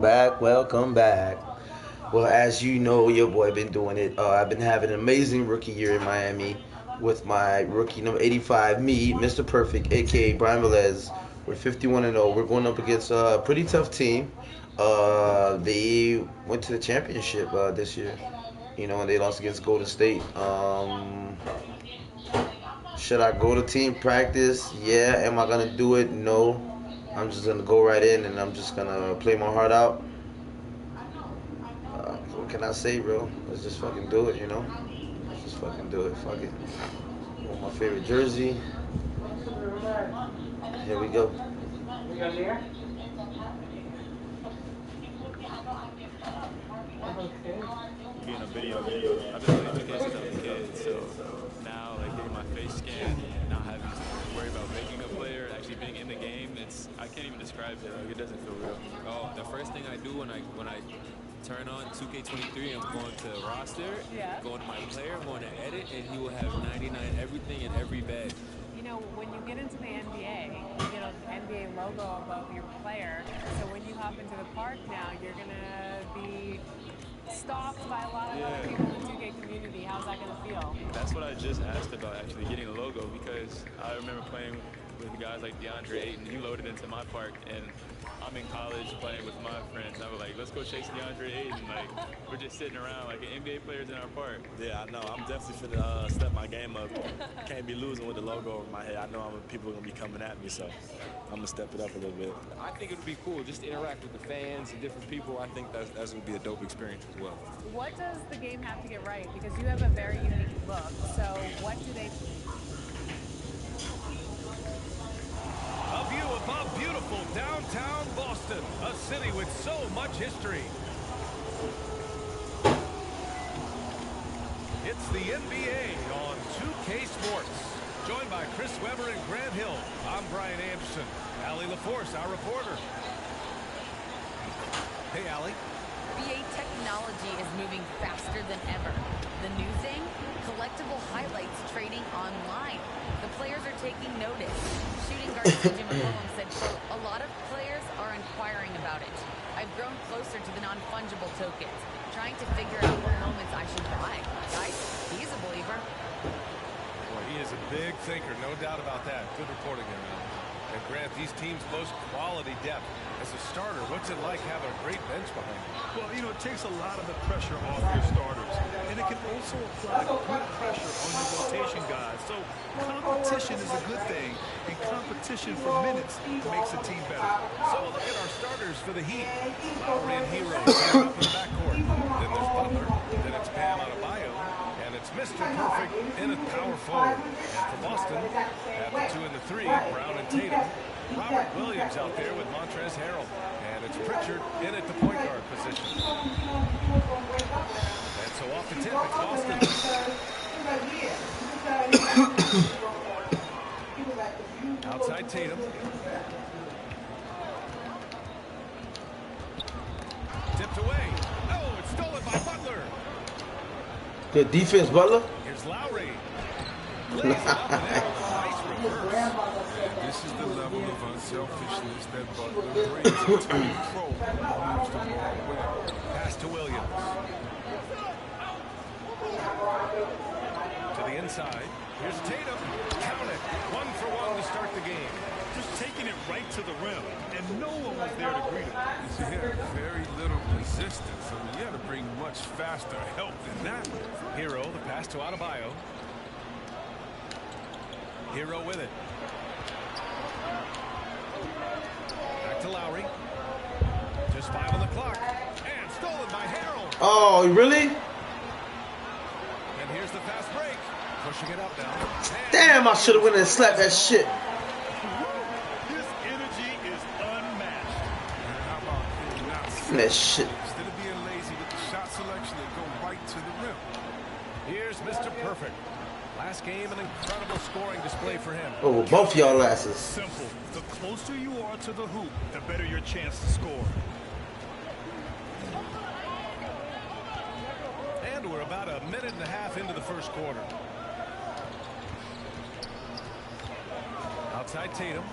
Welcome back. Well, as you know, your boy been doing it. I've been having an amazing rookie year in Miami with my rookie number 85, me, Mr. Perfect, aka Brian Velez. We're 51 and 0. We're going up against a pretty tough team. They went to the championship this year. And they lost against Golden State. Should I go to team practice? Yeah. Am I gonna do it? No. I'm just gonna go right in and I'm just gonna play my heart out. What can I say, bro? Let's just fucking do it. Let's just fucking do it. Fuck it. Want my favorite jersey. Here we go. Being a video. I've been playing 2K since I was a kid, so now like getting my face scanned, not having to worry about making a player, actually being in the game, I can't even describe it. Like, it doesn't feel real. Oh, the first thing I do when I turn on 2K23, I'm going to roster, going to my player, I'm going to edit, and he will have 99 everything in every bag. When you get into the NBA, you get an NBA logo above your player. So when you hop into the park now, you're going to be stalked by a lot of other people in the 2K community. How's that going to feel? That's what I just asked about, actually, getting a logo, because I remember playing with guys like DeAndre Ayton. He loaded into my park, and I'm in college playing with my friends. I was like, let's go chase DeAndre Ayton. Like, we're just sitting around like NBA players in our park. Yeah, I know. I'm definitely finna step my game up. Can't be losing with the logo over my head. I know people are gonna be coming at me, so I'm gonna step it up a little bit. I think it would be cool just to interact with the fans and different people. I think that's gonna be a dope experience as well. What does the game have to get right? Because you have a very unique look. So what do they... A view above beautiful downtown Boston, a city with so much history. It's the NBA on 2K Sports. Joined by Chris Webber and Grant Hill, I'm Brian Anderson. Allie LaForce, our reporter. Hey, Allie. NBA technology is moving faster than ever. The new thing? Collectible highlights trading online. The players are taking notice. Shooting guard Jim McCollum said, quote, a lot of players are inquiring about it. I've grown closer to the non-fungible tokens, trying to figure out what moments I should buy. Guys, he's a believer. Boy, he is a big thinker, no doubt about that. Good reporting there, man. And Grant, these teams boast quality depth. As a starter, what's it like having a great bench behind you? Well, it takes a lot of the pressure off your starters. And it can also apply good pressure on your rotation guys. So competition is a good thing. And competition for minutes makes a team better. So a look at our starters for the Heat. Lowry and Hero up in the backcourt. Then there's Butler. Then it's Bam Adebayo. And it's Mr. Perfect in a power forward. And for Boston, at the 2 and the 3, Brown and Tatum. Robert Williams out there with Montrezl Harrell. And it's Pritchard in at the point guard position. And so off the tip, it's Boston. Outside Tatum. Tipped away. Oh, it's stolen by Butler. Good defense, Butler. Here's Lowry. Lays it up and in. Nice reverse. This is the level of unselfishness that Butler brings to control. Moves the ball well. Pass to Williams. To the inside. Here's Tatum. Count it. 1 for 1 to start the game. Just taking it right to the rim, and no one was there to greet him. He had very little resistance. I mean, you had to bring much faster help than that. Hero, the pass to Adebayo. Hero with it. Back to Lowry. Just 5 on the clock. And stolen by Harrell. Oh, really? And here's the fast break. Pushing it up now. And Damn, I should have went and slapped that shit. This energy is unmatched. How about That shit. instead of being lazy with the shot selection, they go right to the rim. here's Mr. Perfect. Last game, an incredible scoring display for him. Oh, both y'all asses. Simple. The closer you are to the hoop, the better your chance to score. And we're about a minute and a half into the first quarter. Outside Tatum.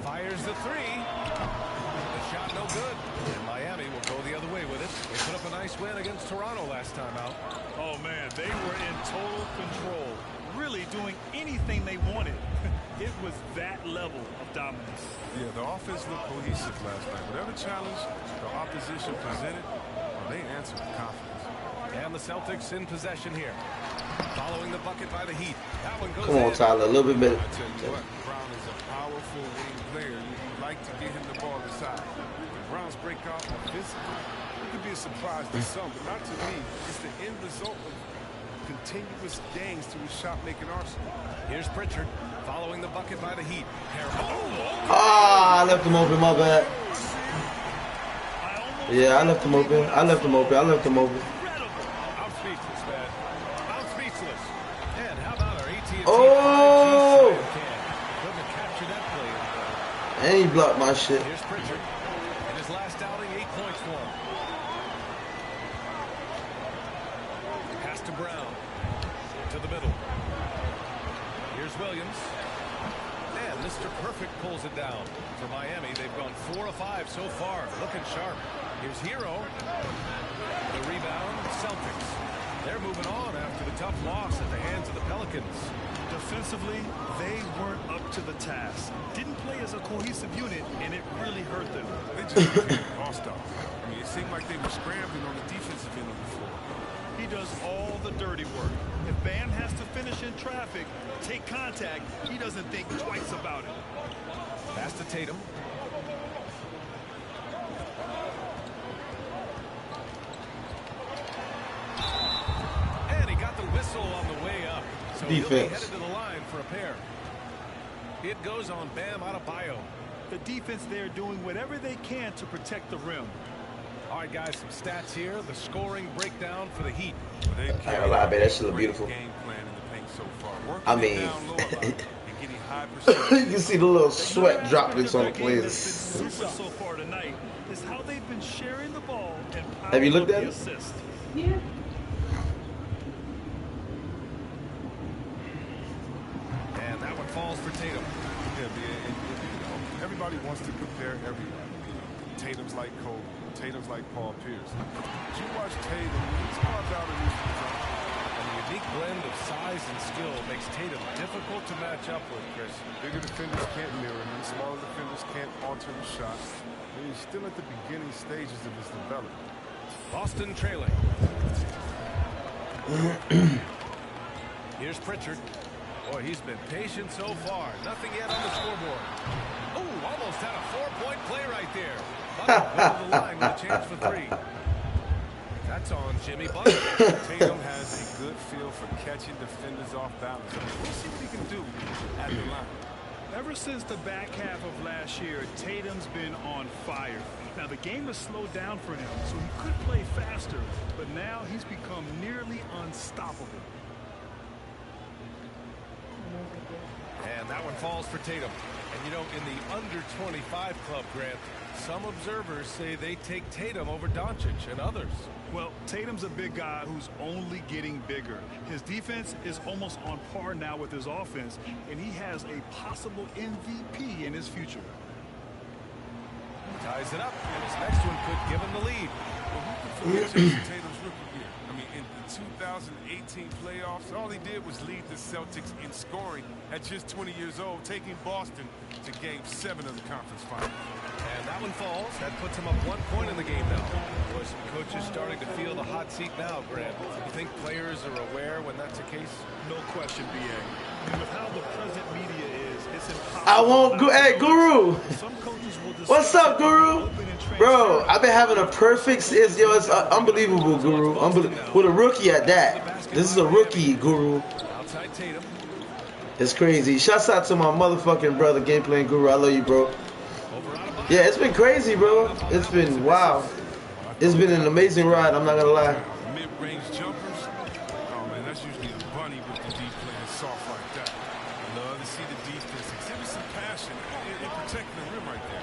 Fires the three. The shot no good. And Miami will go the other way with it. They put up a nice win against Toronto last time out. Oh, man, they were in total control, really doing anything they wanted. It was that level of dominance. Yeah, the offense looked cohesive last night. Whatever challenge the opposition presented, they answered with confidence. And the Celtics in possession here. Following the bucket by the Heat. That one goes Come on, in. Tyler, a little bit better. I tell you what, Brown is a powerful wing player. You like to get him the ball inside. When Brown's break out offensively, it could be a surprise to some, but not to me. It's the end result of continuous gangs to his shot-making arsenal. Here's Pritchard following the bucket by the Heat. Ah, I left him open, my bad. Yeah, I left him open. I left him open. I'm speechless, man. I'm speechless. And how about our AT&T Oh! Couldn't have captured that play. And he blocked my shit. Here's Pritchard. In his last outing, 8 points for him. Pass to Brown. To the middle. Here's Williams. And Mr. Perfect pulls it down. For Miami, they've gone 4 of 5 so far. Looking sharp. Here's Hero. The rebound, Celtics. They're moving on after the tough loss at the hands of the Pelicans. Defensively, they weren't up to the task. Didn't play as a cohesive unit, and it really hurt them. They just became hostile. I mean, it seemed like they were scrambling on the defensive end of the floor. He does all the dirty work. If Bam has to finish in traffic, take contact, he doesn't think twice about it. Pass to Tatum. And he got the whistle on the way up. So he'll be headed to the line for a pair. It goes on Bam Adebayo. The defense there doing whatever they can to protect the rim. All right, guys, some stats here. The scoring breakdown for the Heat. I ain't gonna lie, man, that shit look beautiful. Game plan in the paint so far. I mean, and getting high percentage. you can see the little sweat droplets on the players. Super so far tonight is how they've been sharing the ball and Have you looked at the it? assist. Yeah. And that one falls for Tatum. Everybody wants to compare everybody. Tatum's like Kobe. Tatum's like Paul Pierce. But you watch Tatum, he's carved out a new zone. And the unique blend of size and skill makes Tatum difficult to match up with, Chris. Bigger defenders can't mirror him. Smaller defenders can't alter his shot. And he's still at the beginning stages of his development. Boston trailing. Here's Pritchard. Boy, he's been patient so far. Nothing yet on the scoreboard. Oh, almost had a 4-point play right there. Butler went to the line with a chance for 3. That's on Jimmy Butler. Tatum has a good feel for catching defenders off balance. We'll see what he can do at the line. Ever since the back half of last year, Tatum's been on fire. Now, the game has slowed down for him, so he could play faster, but now he's become nearly unstoppable. And that one falls for Tatum. And, you know, in the under-25 club, Grant, some observers say they take Tatum over Doncic and others. Well, Tatum's a big guy who's only getting bigger. His defense is almost on par now with his offense, and he has a possible MVP in his future. Ties it up, and his next one could give him the lead. Well, who could forget Jason Tatum's rookie year? I mean, in the 2018 playoffs, all he did was lead the Celtics in scoring at just 20 years old, taking Boston to Game 7 of the conference final. And that one falls. That puts him up 1 point in the game now. Boy, some coaches starting to feel the hot seat now, Grant. You think players are aware when that's the case? No question, B.A. And with how the present media is, it's impossible. I won't go. Hey, Guru. Some coaches will What's up, Guru? Bro, I've been having a perfect. It's unbelievable, Guru. With a rookie at that. This is a rookie, Guru. Outside Tatum. It's crazy. Shouts out to my motherfucking brother, Game Playing Guru. I love you, bro. Yeah, it's been crazy, bro. It's been wow. It's been an amazing ride. I'm not gonna lie. Mid-range jumpers. Oh man, that's usually a bunny with the D playing soft like that. I love to see the defense exhibit some passion in protecting the rim right there.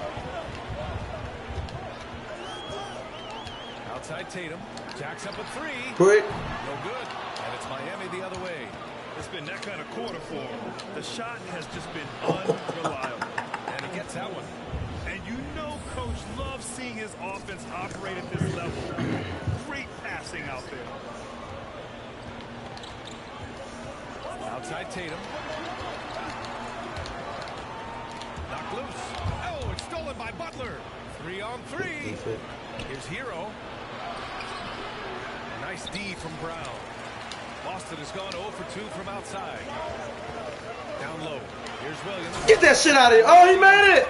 Outside Tatum. Jacks up a 3. Quick. No good. And it's Miami the other way. It's been that kind of quarter for him. The shot has just been unreliable. And he gets that one. And you know Coach loves seeing his offense operate at this level. Great passing out there. Outside Tatum. Knocked loose. Oh, it's stolen by Butler. 3-on-3. Here's Hero. Nice D from Brown. Boston has gone 0 for 2 from outside. Down low. Here's Williams. Get that shit out of here. Oh, he made it.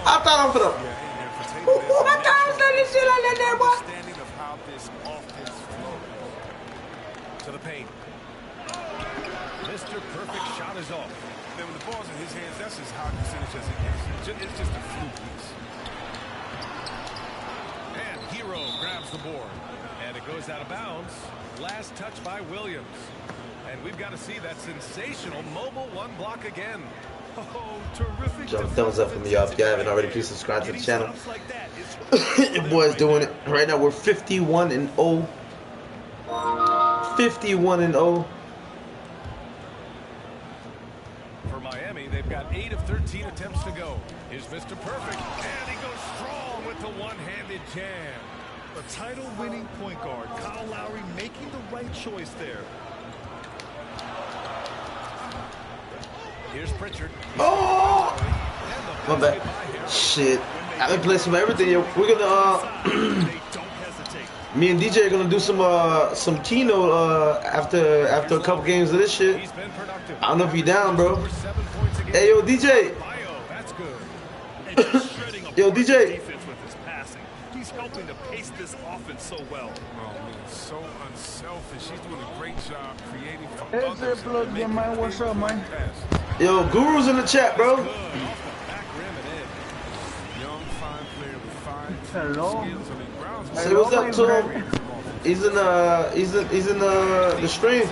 I thought I'm for them. Oh my God, that shit out of there, boy. Understanding of how this offense flows. To the paint. Mr. Perfect shot is off. Then when the ball's in his hands, that's as high percentage as it gets. It's just a fluke piece. And Hero grabs the board. And it goes out of bounds. Last touch by Williams. And we've got to see that sensational mobile one block again. Oh, terrific. Drop a thumbs up for me, y'all. If you haven't already, please subscribe to the channel. Your boy's doing it. Right now, we're 51-0. 51-0. For Miami, they've got 8 of 13 attempts to go. Here's Mr. Perfect. And he goes strong with the one-handed jam. A title-winning point guard, Kyle Lowry making the right choice there. Here's Pritchard. Oh! My bad. Shit. I've been playing some everything. We're gonna me and DJ are gonna do some keynote after a couple games of this shit. I don't know if you down, bro. Hey, yo, DJ. Yo, DJ. He's helping to pace this offense so well. Oh, man, so unselfish. He's doing a great job creating for Hey, others. plug in, man. What's up, man? Yo, Guru's in the chat, bro. Young, fine player with fine Hello. skills. I mean, Brown's Say what's up to him. He's in the stream.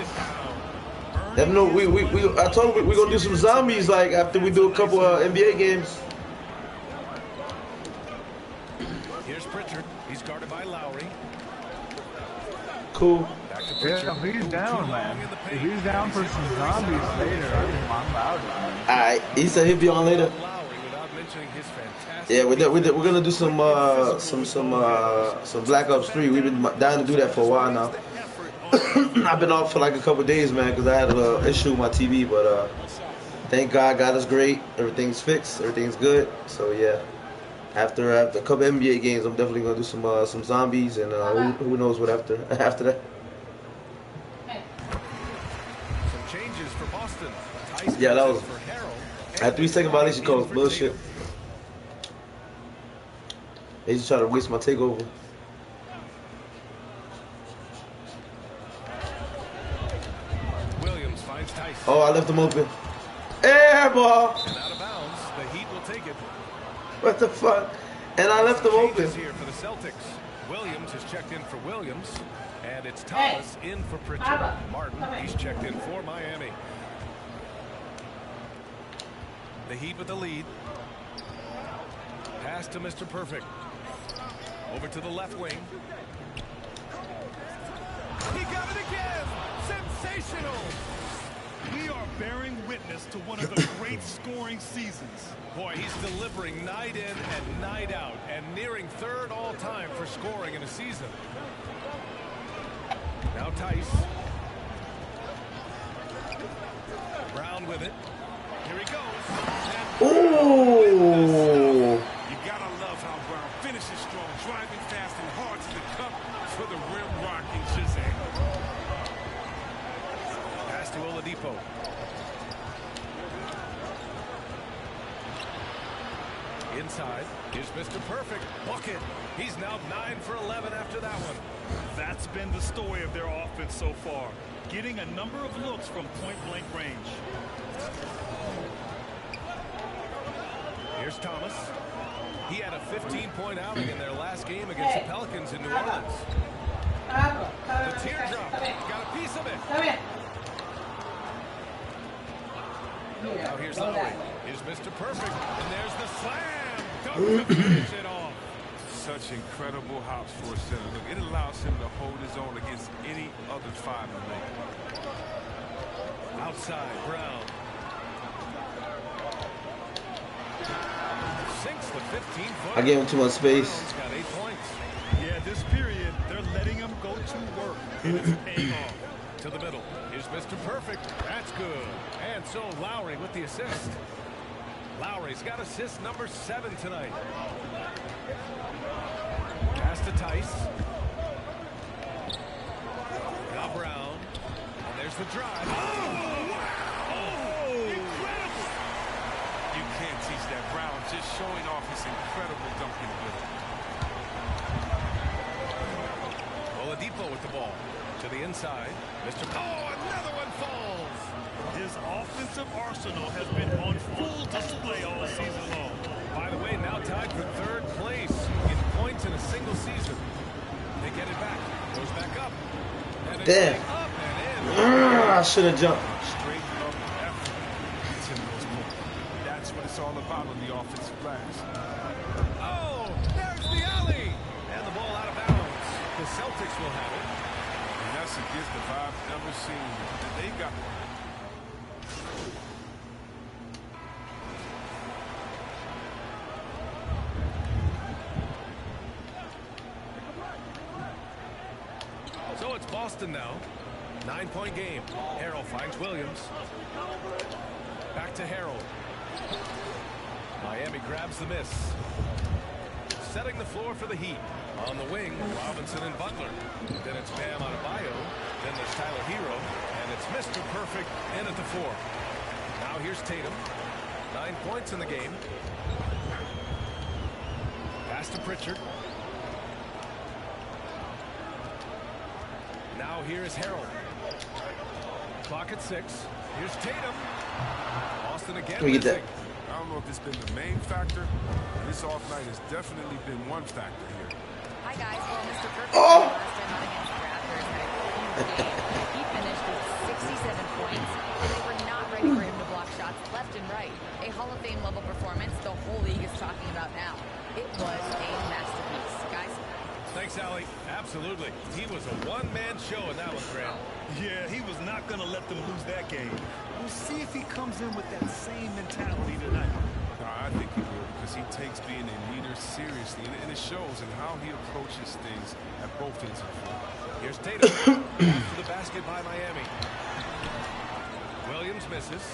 I know I told him we're gonna do some zombies like after we do a couple NBA games. Here's Pritchard. He's guarded by Lowry. Cool. Yeah, if he's down, man. If he's down for some zombies later, I'm out. Alright, he said he'll be on later. Yeah, we're gonna do some Black Ops 3. We've been dying to do that for a while now. I've been off for like a couple days, man, because I had an issue with my TV, but thank God, God is great. Everything's fixed. Everything's good. So yeah, after a couple NBA games, I'm definitely gonna do some zombies, and who knows what after that. Some changes for Boston. Yeah, that was at 3 second violation calls bullshit. They just try to waste my takeover. Williams finds Tyson. Oh, I left him open. Air ball. And out of bounds. The Heat will take it. What the fuck? And I left him open. Here for the Celtics. Williams has checked in for Williams. And it's Thomas in for Pritchard. Martin, he's checked in for Miami. The Heat with the lead. Pass to Mr. Perfect. Over to the left wing. He got it again! Sensational! We are bearing witness to one of the great scoring seasons. Boy, he's delivering night in and night out and nearing third all-time for scoring in a season. Now Tice. Brown with it. Here he goes. Ooh. You gotta love how Brown finishes strong, driving fast and hard to the cup for the rim rocking Shazam. Pass to Oladipo. Inside, here's Mr. Perfect. Bucket. He's now 9 for 11 after that one. That's been the story of their offense so far, getting a number of looks from point-blank range. Here's Thomas. He had a 15-point outing in their last game against the Pelicans in New Orleans. The teardrop. Got a piece of it. Now here's Lowry. Here's Mr. Perfect. And there's the slam. Doesn't finish it off. Such incredible hops for a center. Look, it allows him to hold his own against any other five in the league. Outside, Brown. sinks the 15-footer. I gave him too much space. Brown's got 8 points. Yeah, this period, they're letting him go to work, and it's paying off. To the middle. Here's Mr. Perfect. That's good. And so Lowry with the assist. Lowry's got assist number 7 tonight. Pass to Tice. Now Brown. And there's the drive. Incredible! You can't teach that. Brown just showing off his incredible dunking ability. Oladipo with the ball. To the inside. Another one falls. His offensive arsenal has been on full display all season long. By the way, now tied for 3rd place in points in a single season. They get it back. Goes back up. And it's Damn. up and in. I should have jumped. Straight up effort. Gets him those points. That's what it's all about on the offensive glass. Oh, there's the alley. And the ball out of bounds. The Celtics will have it. And that's a gift that I've never seen. They got So it's Boston now. 9-point game. Harrell finds Williams. Back to Harrell. Miami grabs the miss. Setting the floor for the Heat. On the wing, Robinson and Butler. Then it's Bam Adebayo. Then there's Tyler Hero. And it's Mr. Perfect in at the 4. Now here's Tatum. 9 points in the game. Pass to Pritchard. Now here is Harrell. Clock at 6. Here's Tatum. Boston again. Can we get that? I don't know if this has been the main factor. This off night has definitely been one factor here. Hi, guys. Well, Mr. Perfect Oh! last time out against the Raptors had a huge game. He finished with 67 points, and they were not ready for him to block shots left and right. A Hall of Fame level performance the whole league is talking about now. It was a masterpiece, guys. Thanks, Allie. Absolutely. He was a one-man show in that one, Grant. Yeah, he was not going to let them lose that game. We'll see if he comes in with that same mentality tonight. I think he will, because he takes being a leader seriously, and it shows in how he approaches things at both ends of the floor. Here's Tatum. To the basket by Miami. Williams misses.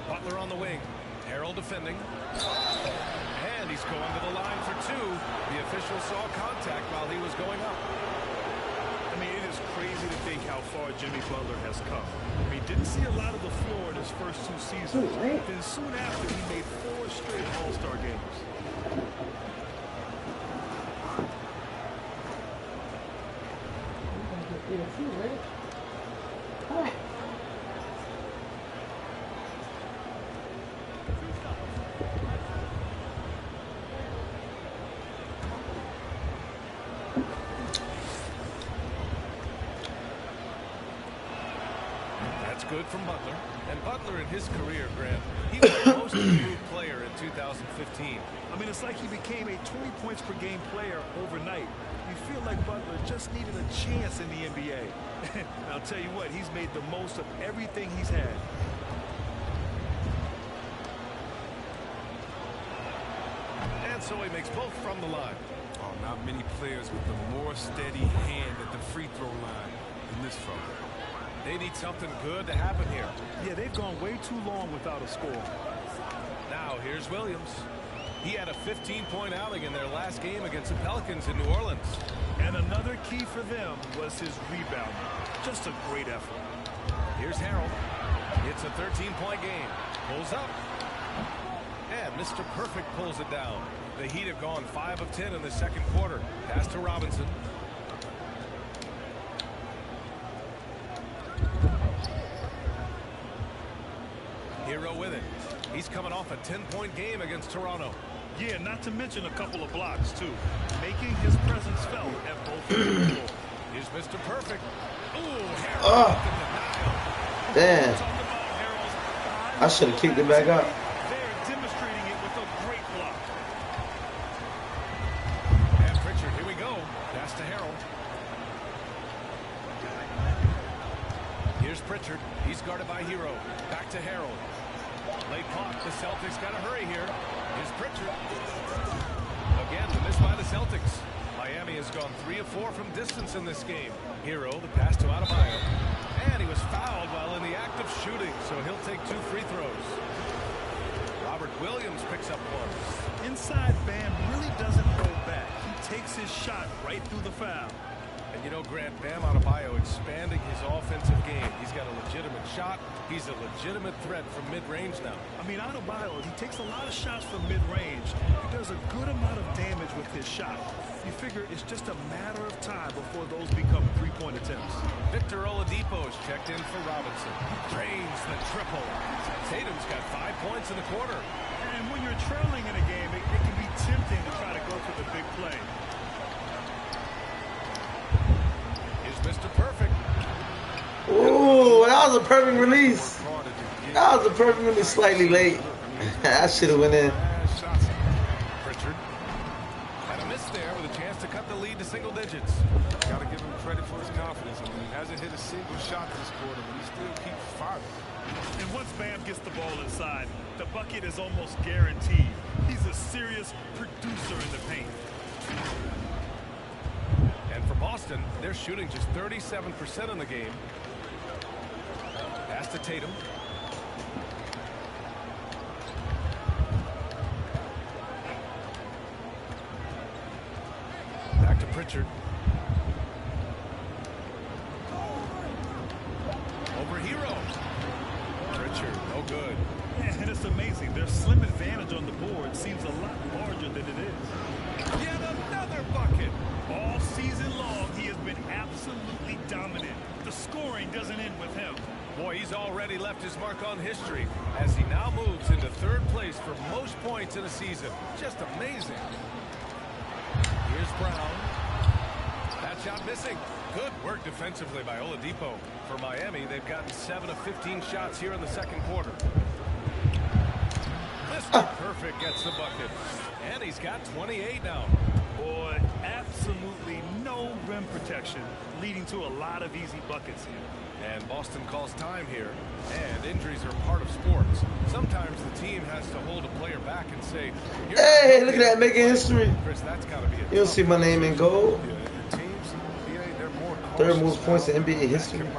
Butler on the wing. Harrell defending. And he's going to the line for 2. The official saw contact while he was going up. I mean, it is crazy to think how far Jimmy Butler has come. I mean, didn't see a lot of the floor in his first 2 seasons. Then soon after, he made 4 straight All-Star games. That's good from Butler. And Butler in his career, Grant, he was the most improved player in 2015. I mean, it's like he became a 20 points per game player overnight. You feel like Butler just needed a chance in the NBA. I'll tell you what, he's made the most of everything he's had. And so he makes both from the line. Oh, not many players with a more steady hand at the free throw line than this fella. They need something good to happen here. Yeah, they've gone way too long without a score. Now here's Williams. He had a 15-point outing in their last game against the Pelicans in New Orleans. And another key for them was his rebounding. Just a great effort. Here's Harrell. It's a 13-point game. Pulls up. And Mr. Perfect pulls it down. The Heat have gone 5 of 10 in the second quarter. Pass to Robinson. Hero with it. He's coming off a 10-point game against Toronto. Yeah, not to mention a couple of blocks, too. Making his presence felt at both ends of the floor. Here's Mr. Perfect. Ooh, Harrell. Damn. I should have kicked it back up. They're demonstrating it with a great block. And Pritchard, here we go. Pass to Harrell. Here's Pritchard. He's guarded by Hero. Back to Harrell. Late clock. The Celtics got to hurry here. Here's Pritchard. Again, the miss by the Celtics. Miami has gone 3 of 4 from distance in this game. Hero, the pass to Adebayo. And he was fouled while in the act of shooting, so he'll take 2 free throws. Robert Williams picks up one. Inside Bam really doesn't hold back. He takes his shot right through the foul. And you know, Grant, Bam Adebayo expanding his offensive game. He's got a legitimate shot. He's a legitimate threat from mid-range now. I mean, Adebayo, he takes a lot of shots from mid-range. He does a good amount of damage with his shot. You figure it's just a matter of time before those become three-point attempts. Victor Oladipo's checked in for Robinson. Drains the triple. Tatum's got 5 points in the quarter. And when you're trailing in a game, it can be tempting to try to go for the big play. Mr. Perfect. Ooh, that was a perfect release. That was a perfect release, slightly late. I should have went in. Pritchard had a miss there with a chance to cut the lead to single digits. Got to give him credit for his confidence. I mean, he hasn't hit a single shot this quarter, but he still keeps firing. And once Bam gets the ball inside, the bucket is almost guaranteed. He's a serious producer in the paint. And for Boston, they're shooting just 37% in the game. Pass to Tatum. Back to Pritchard. Over Hero. Pritchard, no good. Yeah, and it's amazing. Their slim advantage on the board seems a lot larger than it is. Yet another bucket. All season long, he has been absolutely dominant. The scoring doesn't end with him. Boy, he's already left his mark on history as he now moves into 3rd place for most points in a season. Just amazing. Here's Brown. That shot missing. Good work defensively by Oladipo. For Miami, they've gotten 7 of 15 shots here in the 2nd quarter. Mr. Perfect gets the bucket. And he's got 28 now. Boy, absolutely no rim protection, leading to a lot of easy buckets here. And Boston calls time here. And injuries are part of sports. Sometimes the team has to hold a player back and say, hey, look at that, making history. Chris, that's gotta be you don't see my name in gold. Yeah, teams, they're more 3rd most points in NBA history. I'll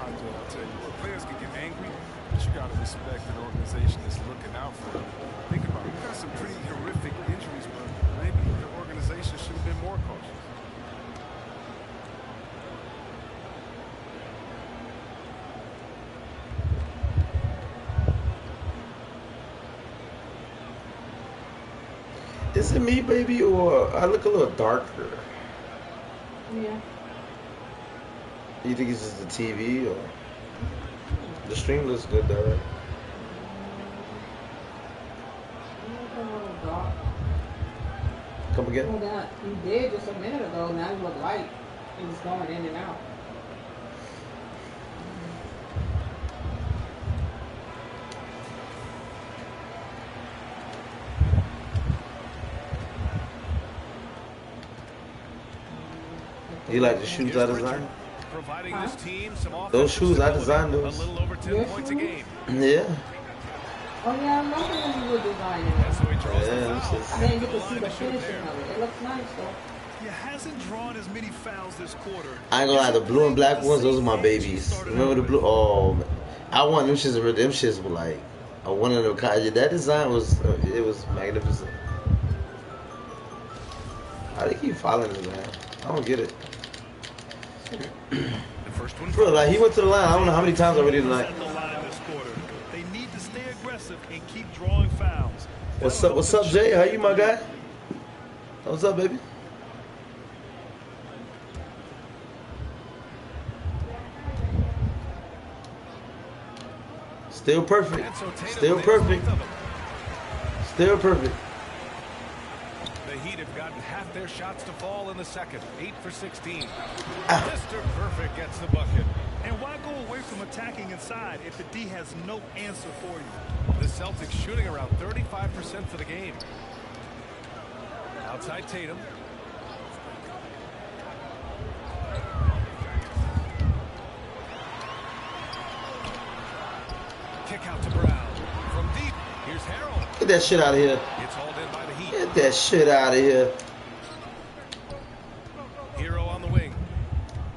tell you, players can get angry, but you got to respect an organization that's looking out for them. Think about it. We've got some pretty horrific injuries, but maybe the organization should have been more cautious. Is it me, baby, or I look a little darker? Yeah. You think it's just the TV, or the stream looks good though, right? Come again? Oh, God. You did just a minute ago. Now you look light. It's going in and out. You like the shoes I designed? Providing this team some those shoes I designed those. A little over 10 points a game. Yeah. Oh yeah, I remember when you were designing it. And so he draws the foul. I didn't get to see the finishing of it. It looks nice though. He hasn't drawn as many fouls this quarter. I ain't gonna lie, the blue and black ones, those are my babies. Remember the blue? Oh, I want them shits. Them shits were like, I wanted them. That design was, it was magnificent. How they keep following me, man? I don't get it. The first one. Bro, like he went to the line. I don't know how many times already tonight. They need to stay aggressive and keep drawing fouls. What's up? What's up, Jay? How you, my guy? What's up, baby? Still perfect. Still perfect. Still perfect. The Heat have gotten half their shots to fall in the second. 8 for 16. Mr. Perfect gets the bucket. And why go away from attacking inside if the D has no answer for you? The Celtics shooting around 35% for the game. Outside Tatum. Kick out to Brown. From deep, here's Get that shit out of here. It's hauled in by the Heat. Get that shit out of here. Hero on the wing.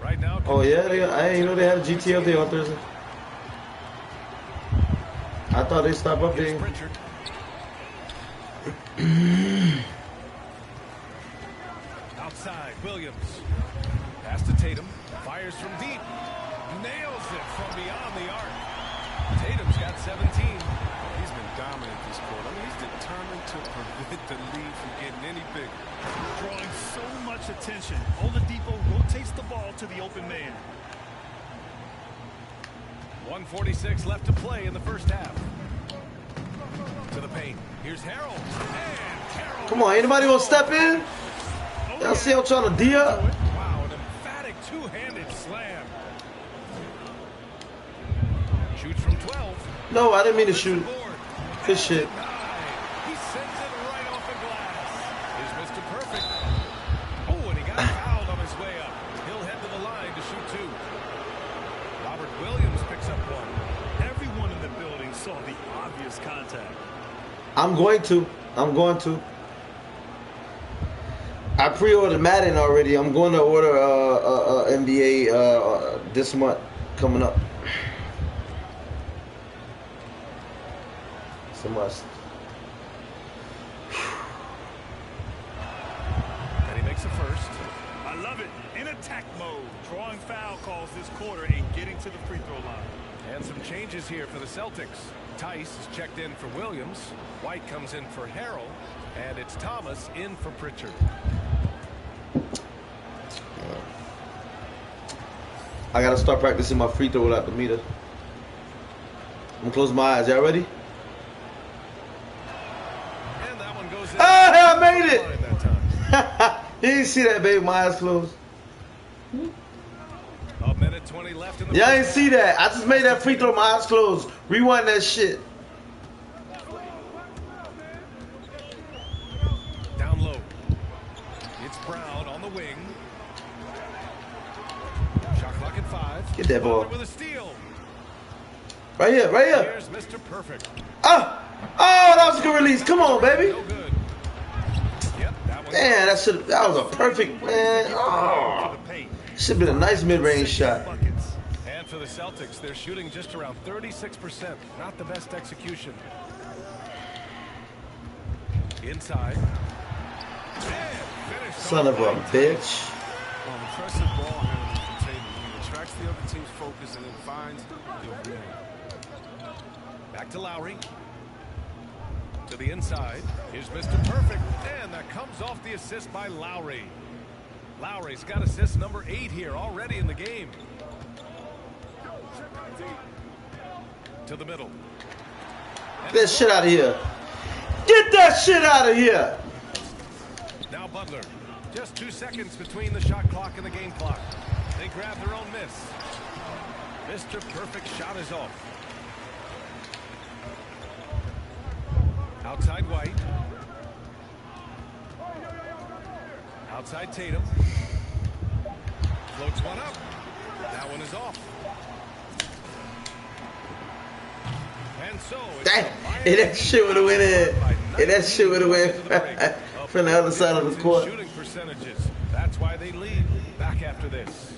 Right now. Oh yeah, I didn't know they had a GTL day on Thursday. I thought they stopped up there. Outside, Williams. Pass to Tatum. Fires from deep. Nails it from beyond the arc. Tatum's got 17. He's been dominant this quarter. I mean, he's determined to prevent the lead from getting any bigger. Drawing so much attention. Oladipo rotates the ball to the open man. 1:46 left to play in the first half. To the paint. Here's Harrell. And Harrell. Come on, anybody gonna step in? Y'all see I'm trying to D up? Wow, an emphatic two-handed slam. Shoots from 12. No, I didn't mean to shoot. Good shit. He sends it right off the glass. Here's Mr. Perfect. Oh, and he got fouled on his way up. He'll head to the line to shoot 2. Robert Williams picks up 1. Everyone in the building saw the obvious contact. I'm going to. I pre-ordered Madden already. I'm going to order NBA this month coming up. It's a must. And he makes a first. I love it. In attack mode. Drawing foul calls this quarter and getting to the free throw line. And some changes here for the Celtics. Tice is checked in for Williams. White comes in for Harrell. And it's Thomas in for Pritchard. I gotta start practicing my free throw without the meter. I'm gonna close my eyes. Y'all ready? And that one goes in. Ah, I made it! You didn't see that, baby. My eyes closed. A minute 20 left in the Y'all ain't see that. I just made that free throw. My eyes closed. Rewind that shit. Down low. It's Brown on the wing. Shot clock at 5. Get that ball. With a steal. Right here, right here. Here's Mr. Perfect. Ah! Oh, that was a good release. Come on, baby. No good. Yep, that one. Man, that was a perfect, man. Oh. Should have been a nice mid-range shot. And for the Celtics, they're shooting just around 36%. Not the best execution. Inside. Son of a bitch. Well, impressive ball handling from Tatum. He attracts the other team's focus and then finds the open man. Back to Lowry. To the inside. Here's Mr. Perfect. And that comes off the assist by Lowry. Lowry's got assist number 8 here already in the game. To the middle. Get that shit out of here. Get that shit out of here. Now Butler. Just 2 seconds between the shot clock and the game clock. They grab their own miss. Mr. Perfect shot is off. Outside White. Outside Tatum. Floats one up. That one is off. And so hey, that shit would have went in. Hey, that shit would have went from the other side of the court. Shooting percentages. That's why they lead. Back after this.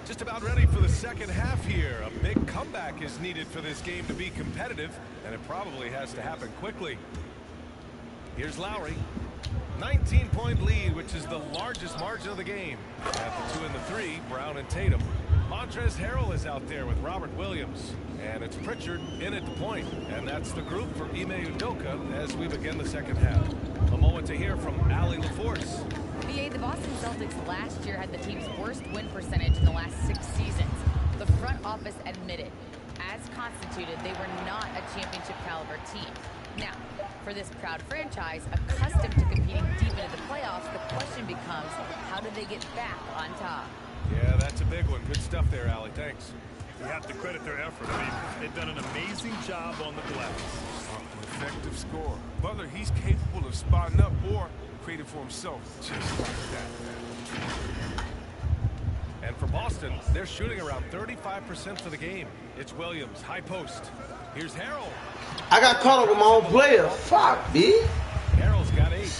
Just about ready for the second half here. A big comeback is needed for this game to be competitive, and it probably has to happen quickly. Here's Lowry. 19-point lead, which is the largest margin of the game. At the 2 and the 3, Brown and Tatum. Montrezl Harrell is out there with Robert Williams. And it's Pritchard in at the point. And that's the group for Ime Udoka as we begin the second half. A moment to hear from Allie LaForce. VA, the Boston Celtics last year had the team's worst win percentage in the last 6 seasons. The front office admitted, as constituted, they were not a championship caliber team. Now, for this proud franchise, accustomed to competing deep into the playoffs, the question becomes, how do they get back on top? Yeah, that's a big one. Good stuff there, Allie. Thanks. You have to credit their effort. I mean, they've done an amazing job on the glass. An effective score. Butler, he's capable of spotting up or creating for himself just like that. And for Boston, they're shooting around 35% for the game. It's Williams, high post. Here's Harrell. I got caught up with my own player. Fuck, B. Harrell's got 8.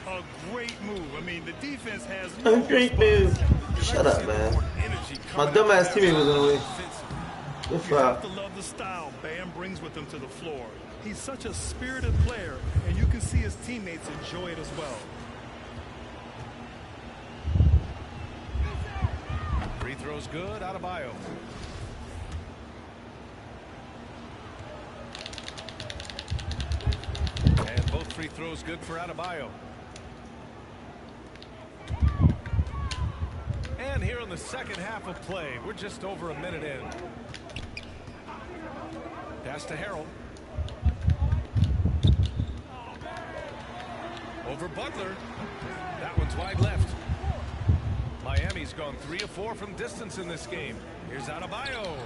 A great move. I mean, the defense has A great move. Shut up, man. My dumbass teammate was in the way. Good You have foul. to love the style Bam brings with him to the floor. He's such a spirited player, and you can see his teammates enjoy it as well. Free throw's good, Adebayo. And both free throws good for Adebayo. And here in the second half of play, we're just over a minute in. Pass to Harrell. Over Butler. That one's wide left. Miami's gone 3 of 4 from distance in this game. Here's Adebayo.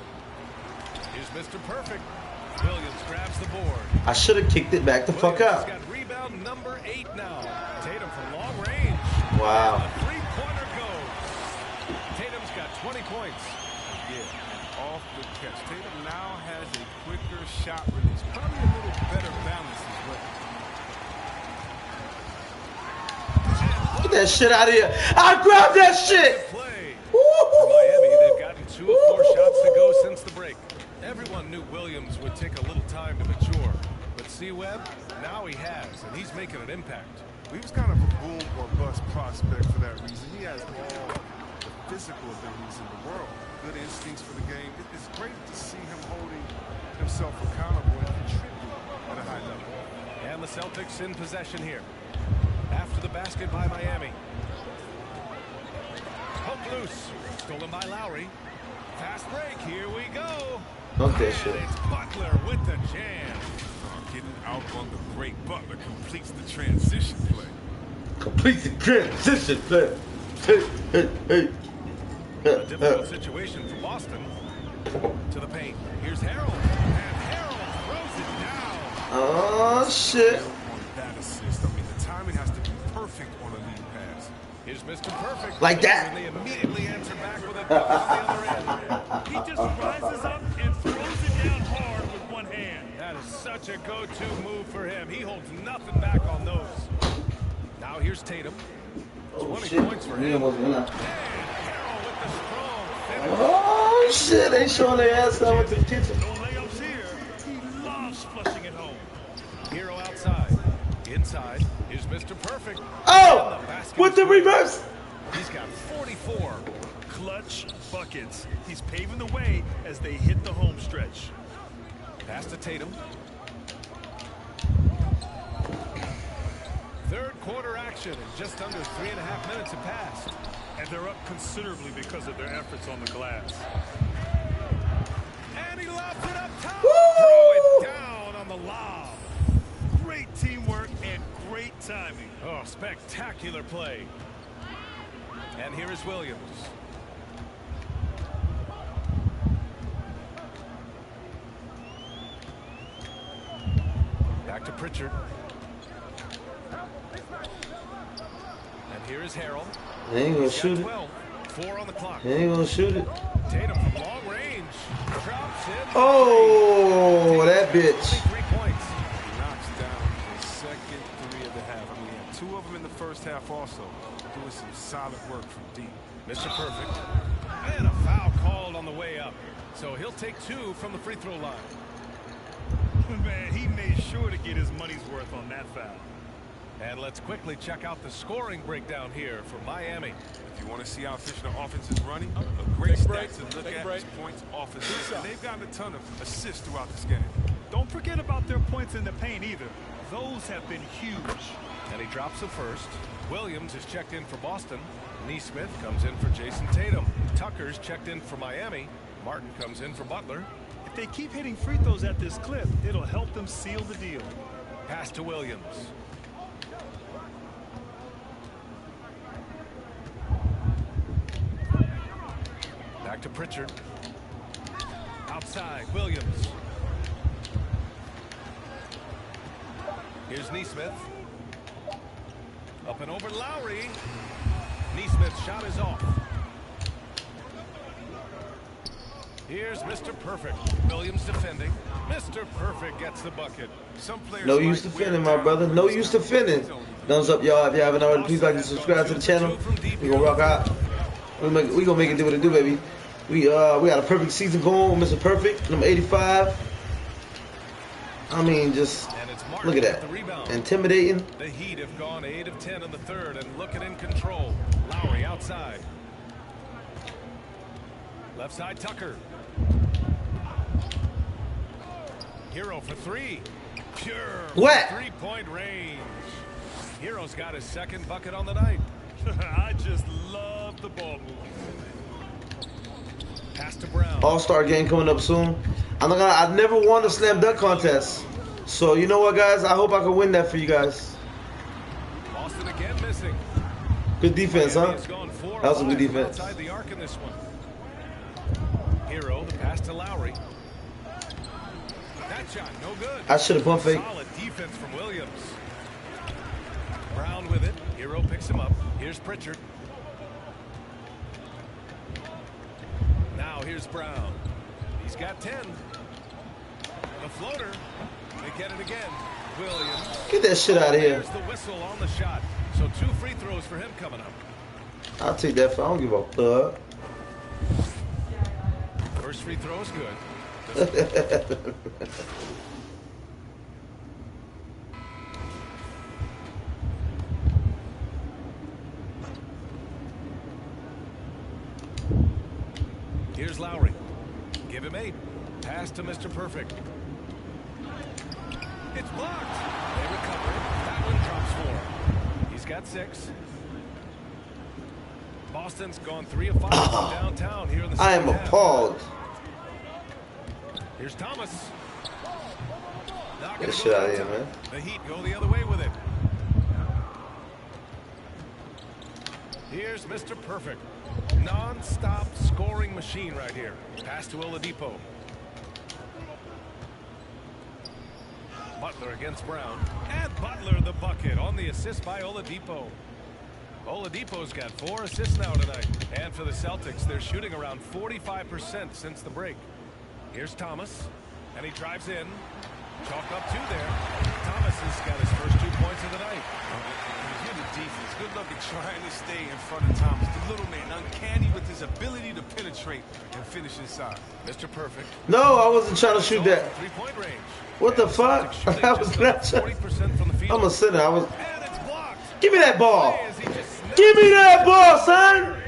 Here's Mr. Perfect. Williams grabs the board. I should have kicked it back the fuck Williams out. got rebound number 8 now. Tatum from long range. Wow. And the three-pointer goes. Tatum's got 20 points. Yeah, off the catch. Tatum now has a quicker shot release. Probably a little better balance as well. Get that shit out of here. I grabbed that shit. Play. For Miami, they've gotten 2 of 4 shots to go since the break. Everyone knew Williams would take a little time to mature. But C-Web, now he has, and he's making an impact. He was kind of a boom or bust prospect for that reason. He has all the physical abilities in the world. Good instincts for the game. It's great to see him holding himself accountable and contributing at a high level. And the Celtics in possession here. After the basket by Miami. Hook loose. Stolen by Lowry. Fast break. Here we go. Dunk that And shit. it's Butler with the jam. Getting out on the break, Butler completes the transition play. Complete the transition play. Hey. A difficult situation for Boston. To the paint. Here's Harrell. And Harrell throws it down. Oh, shit. On that assist, I mean, the timing has to be perfect on a lead pass. Here's Mr. Perfect. Like that. And they immediately answer back with a dunk on the other end. He just rises up and throws it down hard with one hand. That is such a go-to move for him. He holds nothing back on those. Now here's Tatum. 20 points for him. Almost went out. And Harrell with the strong finish. Oh, shit. They showing their ass out with the kitchen. No layups here. He loves flushing it home. Hero outside. Inside. Here's Mr. Perfect. Oh! And the basket With is the good. reverse. He's got 44. Clutch buckets. He's paving the way as they hit the home stretch. Pass to Tatum. Third quarter action and just under 3.5 minutes have passed. And they're up considerably because of their efforts on the glass. And he lofts it up top. Woo! Throw it down on the lob. Great teamwork and great timing. Oh, spectacular play. And here is Williams. Back to Pritchard. And here is Harrell. They ain't gonna He's got shoot it. 12. 4 on the clock. They ain't gonna shoot it. Tatum from long range. Drops in. Oh, that bitch. 23 points. Knocks down the second 3 of the half. I mean, he had 2 of them in the first half also. Doing some solid work from deep. Mr. Perfect. And a foul called on the way up. So he'll take 2 from the free throw line. Man, he made sure to get his money's worth on that foul. And let's quickly check out the scoring breakdown here for Miami. If you want to see how efficient the offense is running, a great stat to look at is points offense. And they've gotten a ton of assists throughout this game. Don't forget about their points in the paint either. Those have been huge. And he drops the first. Williams is checked in for Boston. Neesmith comes in for Jason Tatum. Tucker's checked in for Miami. Martin comes in for Butler. If they keep hitting free throws at this clip, it'll help them seal the deal. Pass to Williams. Back to Pritchard. Outside, Williams. Here's Neesmith. Up and over Lowry. Neesmith's shot is off. Here's Mr. Perfect. Williams defending. Mr. Perfect gets the bucket. Some players no use defending, my brother. No use defending. Thumbs up, y'all. If you haven't already, please like and subscribe to the channel. We gonna rock out. We gonna make it do what it do, baby. We got a perfect season going with Mr. Perfect, number 85. I mean, just look at that. Intimidating. The Heat have gone 8 of 10 in the third and looking in control. Lowry outside. Left side, Tucker. Hero for 3. Pure what? 3-point range. Hero's got his second bucket on the night. I just love the ball movement. Pass to Brown. All-Star game coming up soon. I've never won a slam dunk contest. So you know what, guys? I hope I can win that for you guys. Boston again missing. Good defense, huh? That was a good defense. Outside the arc in this one. Hero, the pass to Lowry. That shot, no good. I should have pump fake. Solid defense from Williams. Brown with it. Hero picks him up. Here's Pritchard. Now here's Brown. He's got 10. The floater. They get it again. Williams. Get that shit out of here. There's the whistle on the shot. So 2 free throws for him coming up. I'll take that. I don't give a fuck. First free throw is good. Here's Lowry. Give him 8. Pass to Mr. Perfect. It's blocked. They recover it. That one drops 4. He's got 6. Boston's gone 3 of 5 from downtown here in the I am appalled. Here's Thomas. Get shit out of here, man. The Heat go the other way with it. Here's Mr. Perfect. Non-stop scoring machine right here. Pass to Oladipo. Butler against Brown. And Butler the bucket on the assist by Oladipo. Oladipo's got 4 assists now tonight. And for the Celtics, they're shooting around 45% since the break. Here's Thomas. And he drives in. Chalk up 2 there. Thomas has got his first 2 points of the night. You're the defense. Good luck at trying to stay in front of Thomas. The little man, uncanny with his ability to penetrate and finish inside. Mr. Perfect. No, I wasn't trying to shoot that. 3-point range. What the fuck? I was not trying. I'm a sinner. I was. Give me that ball. Give me that ball, son.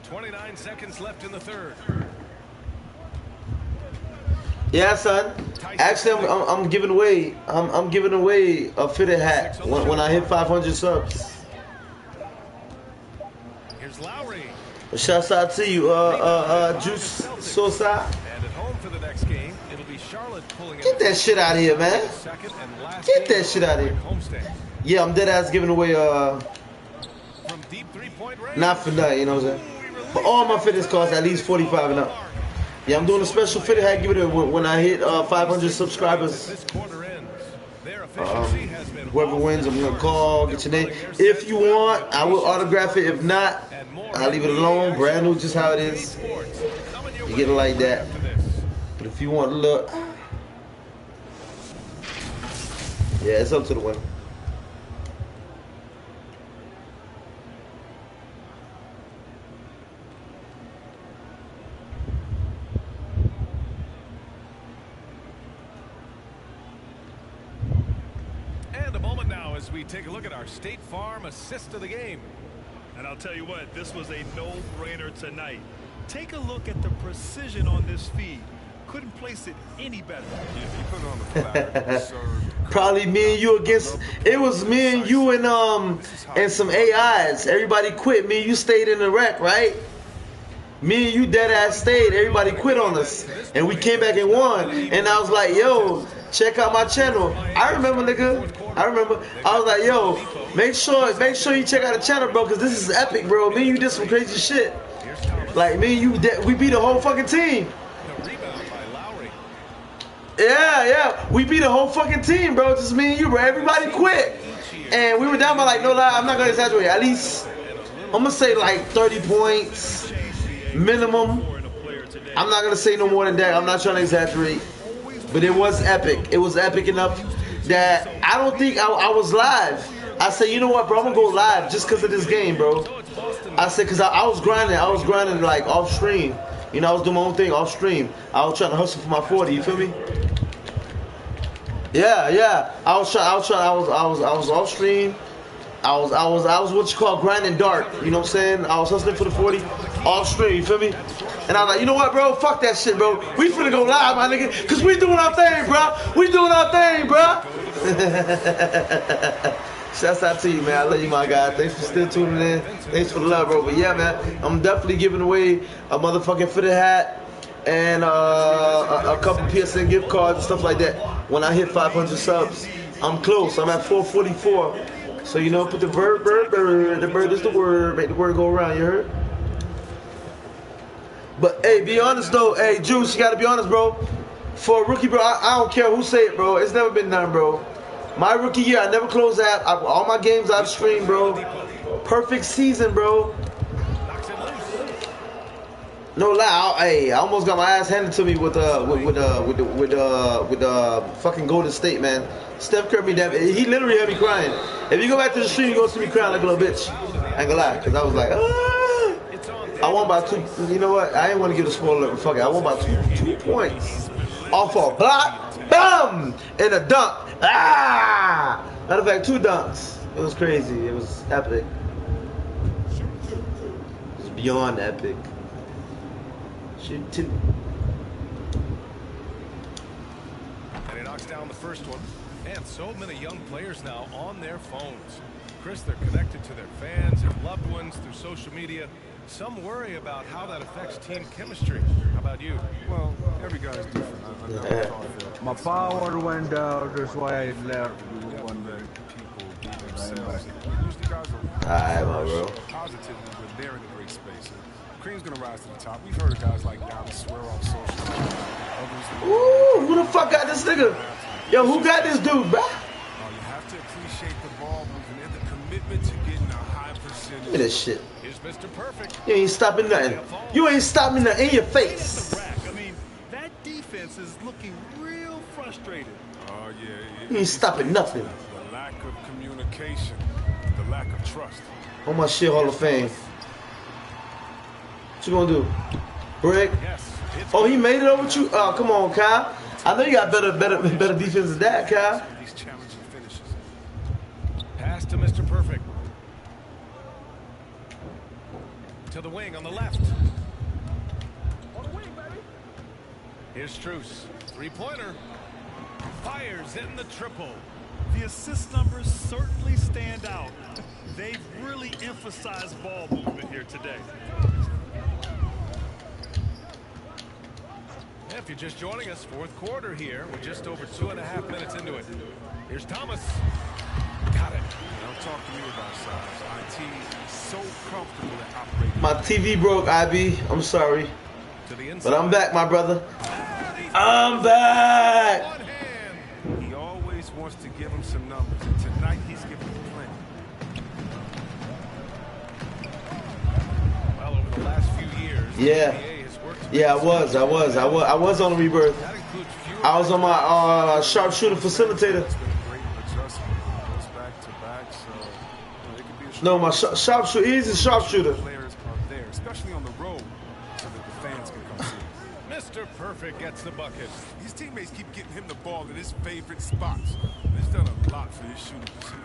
29 seconds left in the third. Yeah, son. Actually, I'm giving away. I'm giving away a fitted hat when I hit 500 subs. Here's Lowry. Shouts out to you, Juice Sosa. And at home for the next game, it'll be Charlotte pulling. Get that shit out of here, man. Get that shit out of here. Yeah, I'm dead ass giving away. From deep 3-point range. Not for nothing, you know what I'm saying? But all my fitteds cost at least 45 and up. Yeah, I'm doing a special fitted hat. Give it a, when I hit 500 subscribers. Whoever wins, I'm gonna call, get your name. If you want, I will autograph it. If not, I'll leave it alone. Brand new, just how it is. You get it like that. But if you want to look, yeah, it's up to the winner. As we take a look at our State Farm assist of the game. And I'll tell you what, this was a no-brainer tonight. Take a look at the precision on this feed. Couldn't place it any better. Yeah, you put it on the platter. Probably me and you against. It was me and you and some AIs. Everybody quit. Me and you stayed in the wreck, right? Me and you dead ass stayed. Everybody quit on us, and we came back and won. And I was like, yo, check out my channel. I remember, nigga. I remember. I was like, yo, make sure you check out the channel, bro, because this is epic, bro. Me and you did some crazy shit. Like me and you, we beat the whole fucking team. Yeah, we beat the whole fucking team, bro. Just me and you, bro. Everybody quit, and we were down by like, no lie, I'm not gonna exaggerate. At least I'm gonna say like 30 points minimum. I'm not gonna say no more than that. I'm not trying to exaggerate, but it was epic. It was epic enough that I don't think I was live. I said, you know what, bro? I'm gonna go live just because of this game, bro. I said, because I was grinding. I was grinding like off stream. You know, I was doing my own thing off stream. I was trying to hustle for my 40. You feel me? Yeah. I was off stream. I was what you call grinding dark. You know what I'm saying? I was hustling for the 40 off stream. You feel me? And I was like, you know what, bro? Fuck that shit, bro. We finna go live, my nigga, cause we doing our thing, bro. We doing our thing, bro. Shouts out to you, man. I love you, my guy. Thanks for still tuning in. Thanks for the love, bro. But yeah, man, I'm definitely giving away a motherfucking fitted hat and a couple PSN gift cards and stuff like that when I hit 500 subs. I'm close. I'm at 444. So, you know, put the bird. The bird is the word. Make the word go around, you heard? But, hey, be honest, though. Hey, Juice, you got to be honest, bro. For a rookie, bro, I don't care who say it, bro. It's never been done, bro. My rookie year, I never closed app. All my games I've streamed, bro. Perfect season, bro. No lie, I almost got my ass handed to me with fucking Golden State, man. Steph Curry, he literally had me crying. If you go back to the stream, you're gonna see me crying like a little bitch. I ain't gonna lie, cause I was like, ah. I won by 2. You know what? I ain't want to give a spoiler. Fuck it. I won by 2 points off a block, bam, and a dunk. Ah! Matter of fact, 2 dunks. It was crazy. It was epic. It was beyond epic. Shoot 2. And he knocks down the first one. And so many young players now on their phones. Chris, they're connected to their fans and loved ones through social media. Some worry about how that affects team chemistry. How about you? Well, every guy's different. I know it's all fair. My power went down, that's why I left. People be themselves. Usually guys are positive when they're in a great space. Cream's gonna rise to the top. We've heard of guys like Giannis swear off social media. Ooh, who the fuck got this nigga? Yo, who got this dude, bro? You have to appreciate the ball movement and the commitment to getting a high percentage. Look at this shit. Here's Mr. Perfect. You ain't stopping nothing. You ain't stopping nothing in your face. I mean, that defense is looking real frustrated. Oh, yeah. You ain't stopping nothing. The lack of communication, the lack of trust. On my shit Hall of Fame. What you gonna do? Brick? Oh, he made it over with you? Oh, come on, Kyle. I know you got better defense than that, Kyle. These challenging finishes. Pass to Mr. Perfect. To the wing on the left. On the wing, baby. Here's Strus. 3-pointer. Fires in the triple. The assist numbers certainly stand out. They've really emphasized ball movement here today. If you're just joining us, 4th quarter here. We're just over 2.5 minutes into it. Here's Thomas. Got it. Don't talk to me about size. My team is so comfortable at operating. My TV broke, IB. I'm sorry. But I'm back, my brother. I'm back. He always wants to give him some numbers, and tonight he's giving him plenty. Well, over the last few years, Yeah. Yeah, I was on the rebirth. I was on my sharpshooter facilitator. No, my sharpshooter. He's a sharpshooter. Players are there, especially on the road, so that the fans can come see. Mr. Perfect gets the bucket. His teammates keep getting him the ball in his favorite spots. He's done a lot for his shooting percentage.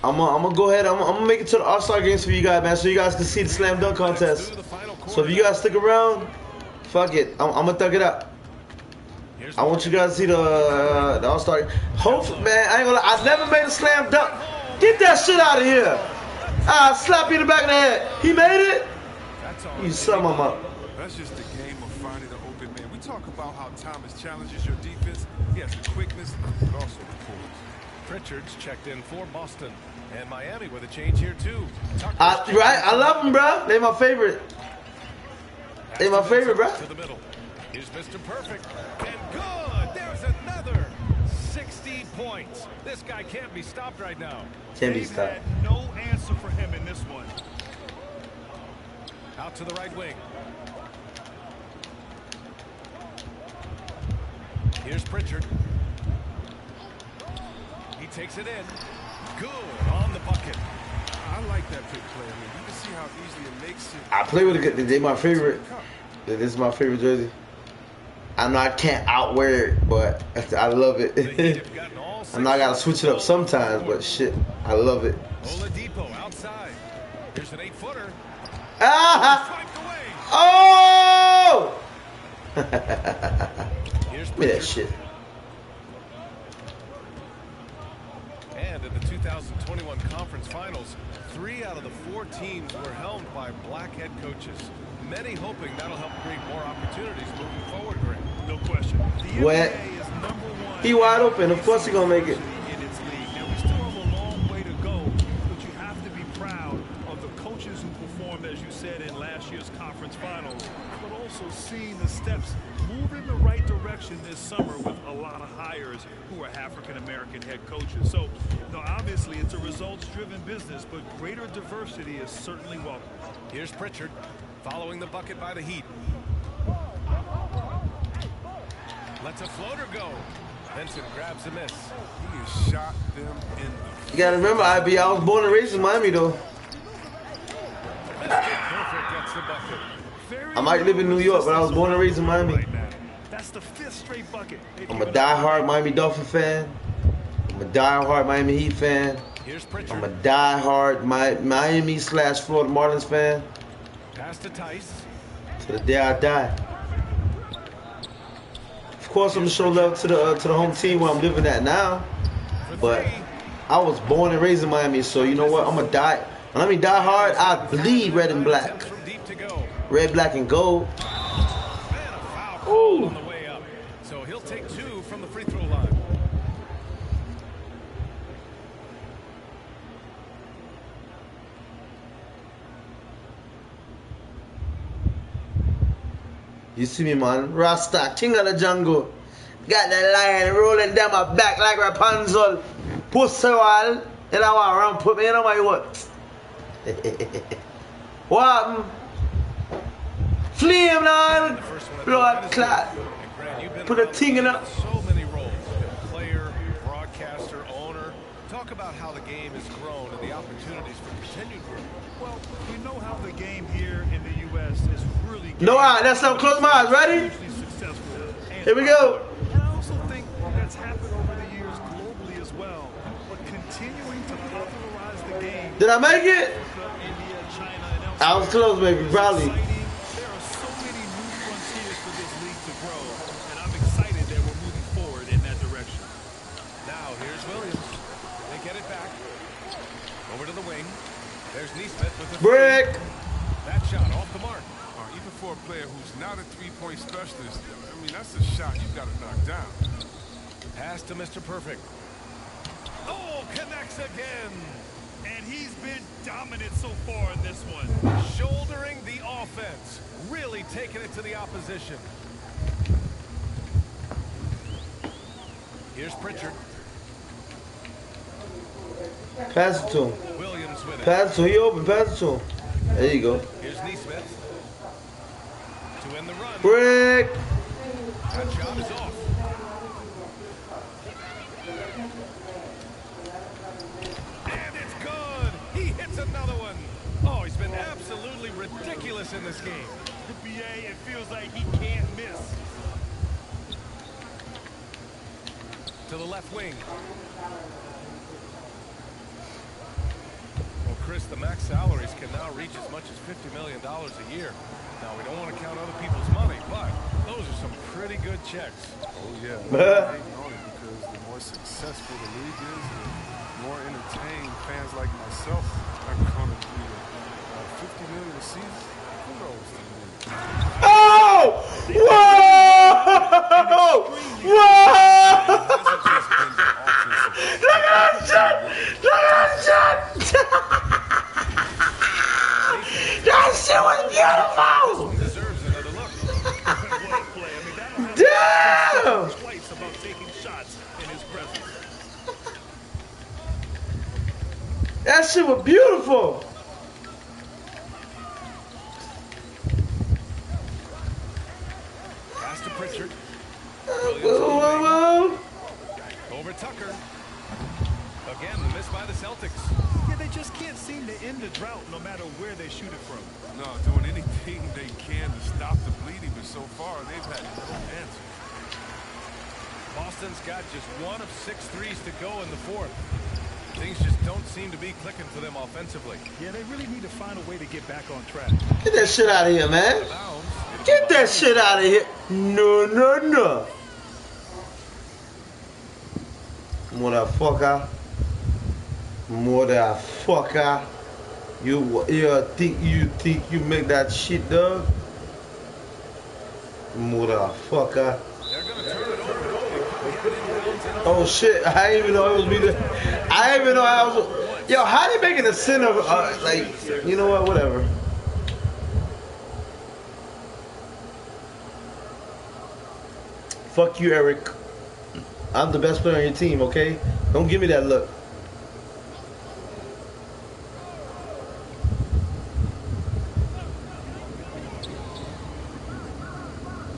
I'm gonna go ahead. I'm gonna make it to the All-Star games for you guys, man, so you guys can see the slam dunk contest. So if you guys stick around, fuck it. I'm gonna thug it up. I want you guys to see the All-Star. Hopefully, man, I ain't gonna lie. I never made a slam dunk. Get that shit out of here. I'll slap you in the back of the head. He made it? You sum them up. That's just the game of finding the open man. We talk about how Thomas challenges your defense. He has the quickness, but also the poise. Pritchard's checked in for Boston. And Miami with a change here, too. Right? I love them, bro. They're my favorite. They're my favorite, bro. To the middle. Here's Mr. Perfect. And good. There's another 60 points. This guy can't be stopped right now. Can't be stopped. Had no answer for him in this one. Out to the right wing. Here's Pritchard. He takes it in. Good on the bucket. I like that pick play. I mean, you can see how easily it makes it. I play with a good. They're my favorite. This is my favorite jersey. I know I can't outwear it, but I love it. I know I gotta switch it up sometimes, but shit, I love it. Oladipo outside. Here's an 8-footer. Ah! Oh! Look at that shit. And in the 2021 conference finals, 3 out of the 4 teams were helmed by black head coaches. Many hoping that'll help create more opportunities moving forward, Greg. No question. Wet. He wide open. Of course he gonna make it. In its league. Now, we still have a long way to go, but you have to be proud of the coaches who performed, as you said, in last year's conference finals, but also seeing the steps move in the right direction this summer with a lot of hires who are African-American head coaches. So, obviously, it's a results-driven business, but greater diversity is certainly welcome. Here's Pritchard following the bucket by the Heat. Lets a floater go. Benson grabs a miss. He has shot them in the. You gotta remember, I was born and raised in Miami, though. Perfect gets the bucket. I might live in New York, but I was born and raised in Miami. That's the 5th straight bucket. I'm a die-hard Miami Dolphin fan. I'm a die-hard Miami Heat fan. Here's Pritchard. I'm a die-hard Miami/Florida Marlins fan. Pass to Tice. To the day I die. Of course, I'm gonna show love to the home team where I'm living at now. But I was born and raised in Miami, so you know what? I'm gonna die. When I mean die hard, I bleed red and black. Red, black, and gold. Ooh. On the way up. So he'll take 2 from the free throw line. You see me, man? Rasta, king of the jungle. Got the lion rolling down my back like Rapunzel. Pussy wall. And I want around put me in on my what? What? Flame on. Blood clot. Put a thing in up. So many roles. Player, broadcaster, owner. Talk about how the game has grown and the opportunities for continued growth. Well, we know how the game here in the U.S. is really No, that's how close my eyes. Ready? Here we go. And I also think that's happened over the years globally as well. But continuing to popularize the game. Did I make it? India, China, and elsewhere. I was close, baby. Probably. There are so many new frontiers for this league to grow, and I'm excited that we're moving forward in that direction. Now here's Williams. They get it back. Over to the wing. There's Neesmith with the Brick. That shot off the mark. Even for a player who's not a three-point specialist, I mean, that's a shot you've got to knock down. Pass to Mr. Perfect. Oh, connects again. And he's been dominant so far in this one. Shouldering the offense. Really taking it to the opposition. Here's Pritchard. Pass it to him. Williams with it. Pass it to him. He open. Pass it to him. There you go. Here's Neesmith. To end the run. Brick. That shot is off. And it's good. He hits another one. Oh, he's been absolutely ridiculous in this game. The BA, it feels like he can't miss. To the left wing. Well, Chris, the max salaries can now reach as much as $50 million a year. Now, we don't want to count other people's money, but those are some pretty good checks. Oh, yeah. Because the more successful the league is, the more entertained fans like myself are going to be. $50 million a season? Oh! Whoa! Whoa! Look at that shot! Look at that shot! That shit was beautiful! Deserves another look. What a play. I mean, that'll have Damn! thinking twice about taking shots in his presence. That shit was beautiful! Pass to Pritchard. Over Tucker. Again, the miss by the Celtics. Yeah, they just can't seem to end the drought no matter where they shoot it from. No, doing anything they can to stop the bleeding, but so far they've had no answer. Boston's got just 1 of 6 threes to go in the fourth. Things just don't seem to be clicking for them offensively. Yeah, they really need to find a way to get back on track. Get that shit out of here, man. Get that shit out of here. No, no, no. Motherfucker. Motherfucker. You think you make that shit, dog? Motherfucker. Oh shit, I didn't even know it was me there. I didn't even know I was. Yo, how they making a center? Like, you know what? Whatever. Fuck you, Eric. I'm the best player on your team, okay? Don't give me that look.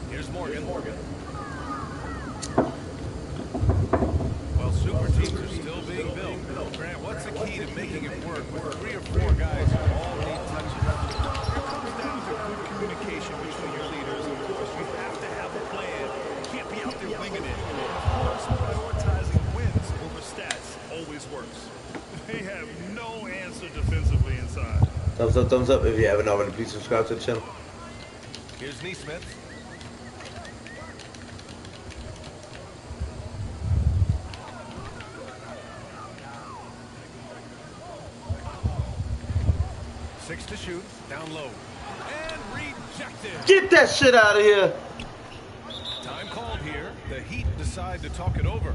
Here's Morgan. Well, super teams are still being built. Grant, what's the key to making it work with 3 or 4 guys who all need touches? It comes down to good communication between your leaders. Of course, you have to have a plan. You can't be out there winging it. Of course, prioritizing wins over stats always works. They have no answer defensively inside. Thumbs up if you haven't already. Please subscribe to the channel. Here's Neesmith. Six to shoot, down low, and rejected. Get that shit out of here. Time called here. The Heat decide to talk it over.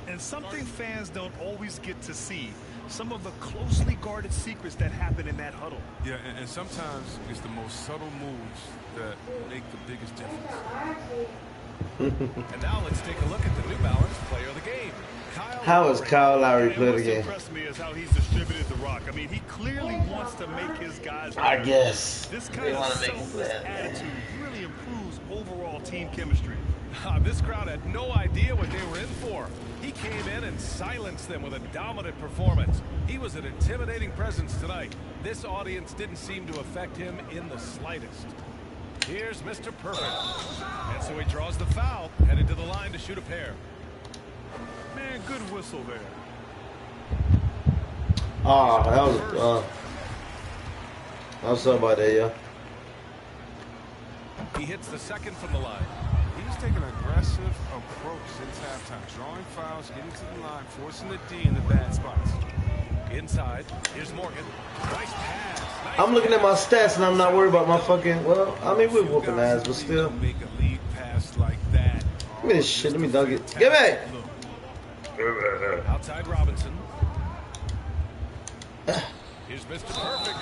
And something fans don't always get to see. Some of the closely guarded secrets that happen in that huddle. Yeah, and sometimes it's the most subtle moves that make the biggest difference. And now let's take a look at the New Balance player of the game. How is Kyle Lowry play the game? What impressed me is how he's distributed the rock. I mean, he clearly wants to make his guys better. I guess. This kind of selfless attitude really improves overall team chemistry. This crowd had no idea what they were in for. He came in and silenced them with a dominant performance. He was an intimidating presence tonight. This audience didn't seem to affect him in the slightest. Here's Mr. Perfect. And so he draws the foul, headed to the line to shoot a pair. Man, good whistle there. Ah, that was something about that, yeah. He hits the second from the line. He's taking an aggressive approach since halftime, drawing fouls, getting to the line, forcing the D in the bad spots. Inside, here's Morgan. Nice pass. Nice I'm looking at my stats and I'm not worried about my fucking. Well, I mean we're whooping ass, but still. Make a lead pass like that. Give me this shit. Let me dunk it. Give me. Outside Robinson. Here's Mr. Perfect.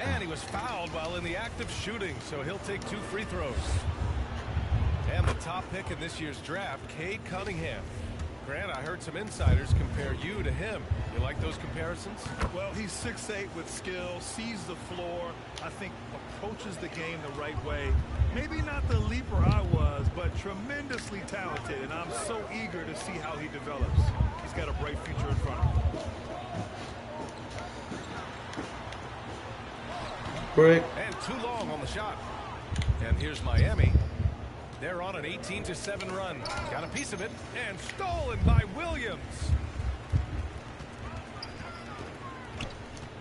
And he was fouled while in the act of shooting, so he'll take 2 free throws. And the top pick in this year's draft, Cade Cunningham. Grant, I heard some insiders compare you to him. You like those comparisons? Well, he's 6'8" with skill, sees the floor, I think approaches the game the right way. Maybe not the leaper I was, but tremendously talented, and I'm so eager to see how he develops. He's got a bright future in front of him. Break. And too long on the shot. And here's Miami. They're on an 18-7 run. Got a piece of it, and stolen by Williams.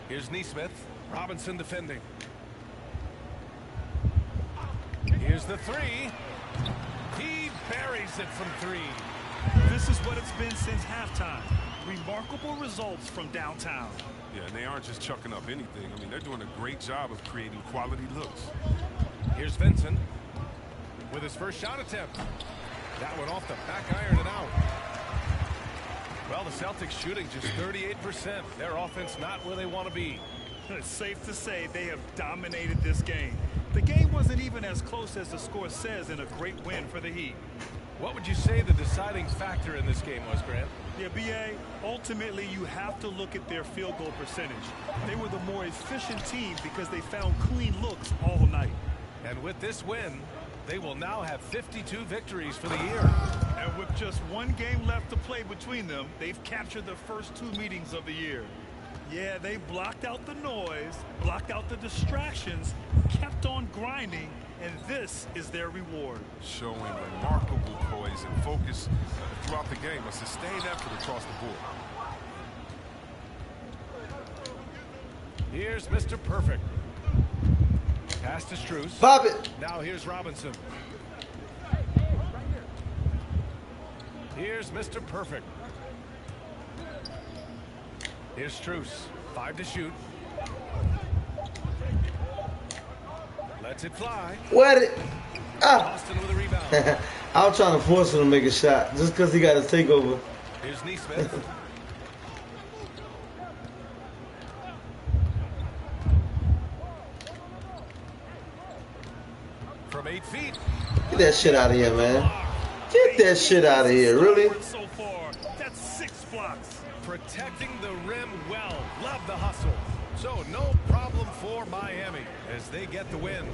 Here's Neesmith. Robinson defending. Here's the three. He buries it from 3. This is what it's been since halftime. Remarkable results from downtown. Yeah, and they aren't just chucking up anything. I mean, they're doing a great job of creating quality looks. Here's Vincent with his first shot attempt. That one off the back iron and out. Well, the Celtics shooting just 38%. Their offense not where they want to be. It's safe to say they have dominated this game. The game wasn't even as close as the score says in a great win for the Heat. What would you say the deciding factor in this game was, Grant? Yeah, B.A., ultimately you have to look at their field goal percentage. They were the more efficient team because they found clean looks all night. And with this win, they will now have 52 victories for the year. And with just one game left to play between them, they've captured the first 2 meetings of the year. Yeah, they blocked out the noise, blocked out the distractions, kept on grinding, and this is their reward. Showing remarkable poise and focus throughout the game. A sustained effort across the board. Here's Mr. Perfect. Pass to Strus. Pop it. Now here's Robinson. Here's Mr. Perfect. Here's Strus. 5 to shoot. Lets it fly. Wet it. Ah. Austin with a rebound. I was trying to force him to make a shot just because he got his takeover. Here's Neesmith. From 8 feet. Get that shit out of here, man. Get that shit out of here, really? So far, that's 6 blocks. Protecting the rim well. Love the hustle. So no problem for Miami as they get the win.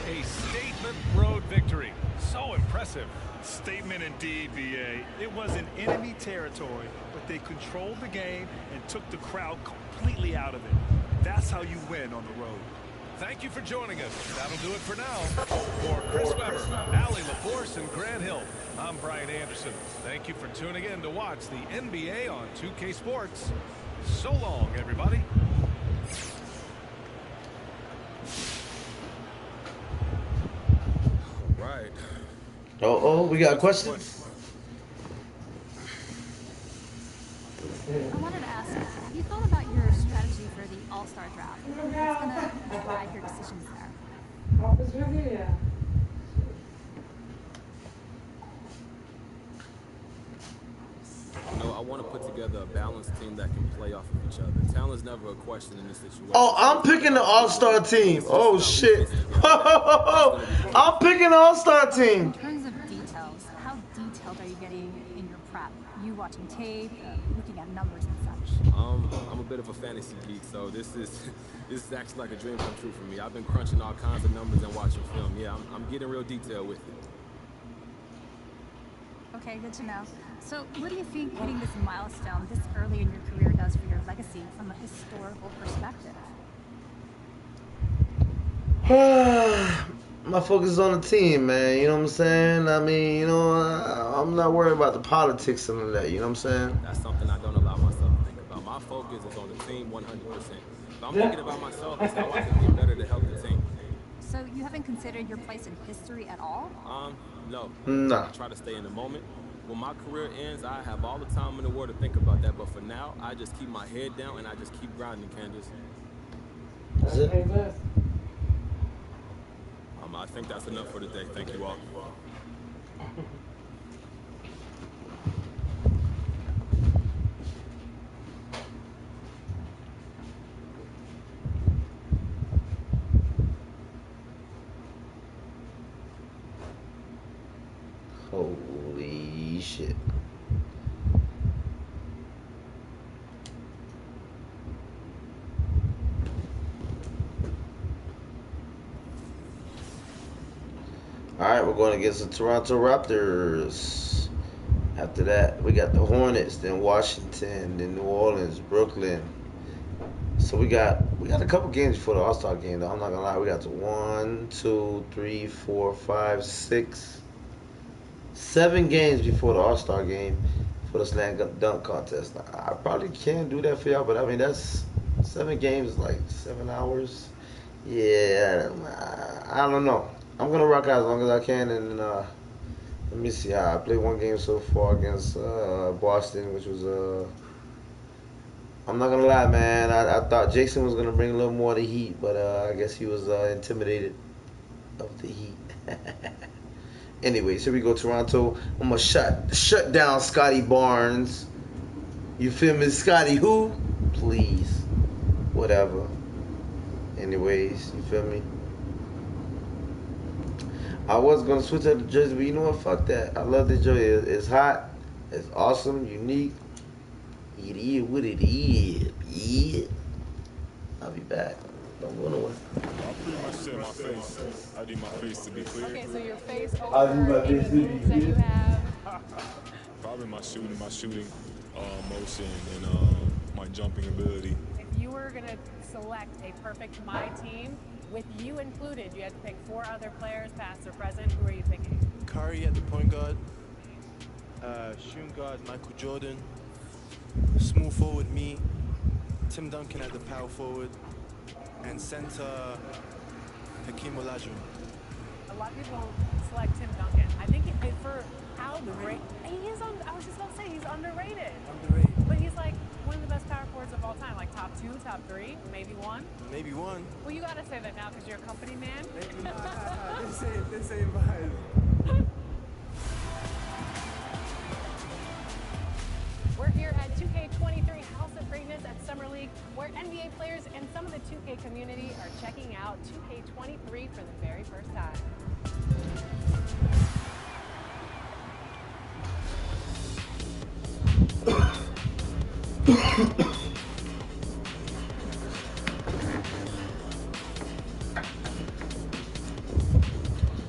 A statement road victory. So impressive. Statement indeed, B.A. It was in enemy territory, but they controlled the game and took the crowd completely out of it. That's how you win on the road. Thank you for joining us. That'll do it for now. For Chris Webber, Allie LaForce, and Grant Hill, I'm Brian Anderson. Thank you for tuning in to watch the NBA on 2K Sports. So long, everybody. All right. Oh, we got questions. I wanted to ask, have you thought about your strategy for the All-Star draft? What's going to drive your decisions there? You know, I want to put together a balanced team that can play off of each other. Talent's never a question in this situation. Oh, I'm picking the All-Star team. Oh, shit. I'm picking the All-Star team. In terms of details, how detailed are you getting in your prep? You watching tape, looking at numbers and such? I'm a bit of a fantasy geek, so this is actually like a dream come true for me. I've been crunching all kinds of numbers and watching film. Yeah, I'm getting real detailed with it. Okay, good to know. So what do you think hitting this milestone this early in your career does for your legacy from a historical perspective? My focus is on the team, man. You know what I'm saying? I mean, you know, I'm not worried about the politics and all that. You know what I'm saying? That's something I don't allow myself to think about. My focus is on the team 100%. If I'm thinking about myself, it's how I can get better to help the team. So you haven't considered your place in history at all? No. Nah. I try to stay in the moment. When my career ends, I have all the time in the world to think about that. But for now, I just keep my head down and I just keep grinding, Candace. That's it. I think that's enough for today. Thank you all. Holy shit. All right, we're going against the Toronto Raptors. After that, we got the Hornets, then Washington, then New Orleans, Brooklyn. So we got a couple games before the All-Star game, though. I'm not gonna lie. We got the 1, 2, 3, 4, 5, 6, 7 games before the All-Star game for the slam dunk contest. Now, I probably can do that for y'all, but I mean that's 7 games, like 7 hours. Yeah, I don't know. I'm gonna rock out as long as I can, and Let me see. I played one game so far against Boston, which was I'm not gonna lie, man. I thought Jason was gonna bring a little more of the heat, but I guess he was intimidated of the heat. Anyways, here we go, Toronto. I'm gonna shut down Scotty Barnes. You feel me, Scotty? Who? Please, whatever. Anyways, you feel me? I was gonna switch up the jersey, but you know what? Fuck that. I love this jersey. It's hot. It's awesome. Unique. It is what it is. Yeah. I'll be back. Don't go nowhere. I pretty much said my face. I need my face to be clear. Okay, so your face over any moves that you have. Probably my shooting motion, and my jumping ability. If you were gonna select a perfect my team, with you included, you had to pick 4 other players, past or present. Who are you picking? Curry at the point guard, shooting guard Michael Jordan, small forward me, Tim Duncan at the power forward, and center Hakeem Olajuwon. A lot of people select Tim Duncan. I think for how great he is. I was just about to say he's underrated. But he's like one of the best power forwards of all time, like top 2, top 3, maybe 1. Maybe 1. Well, you gotta say that now because you're a company man. This ain't mine. We're here at 2K23 House of Greatness at Summer League, where NBA players and some of the 2K community are checking out 2K23 for the very first time.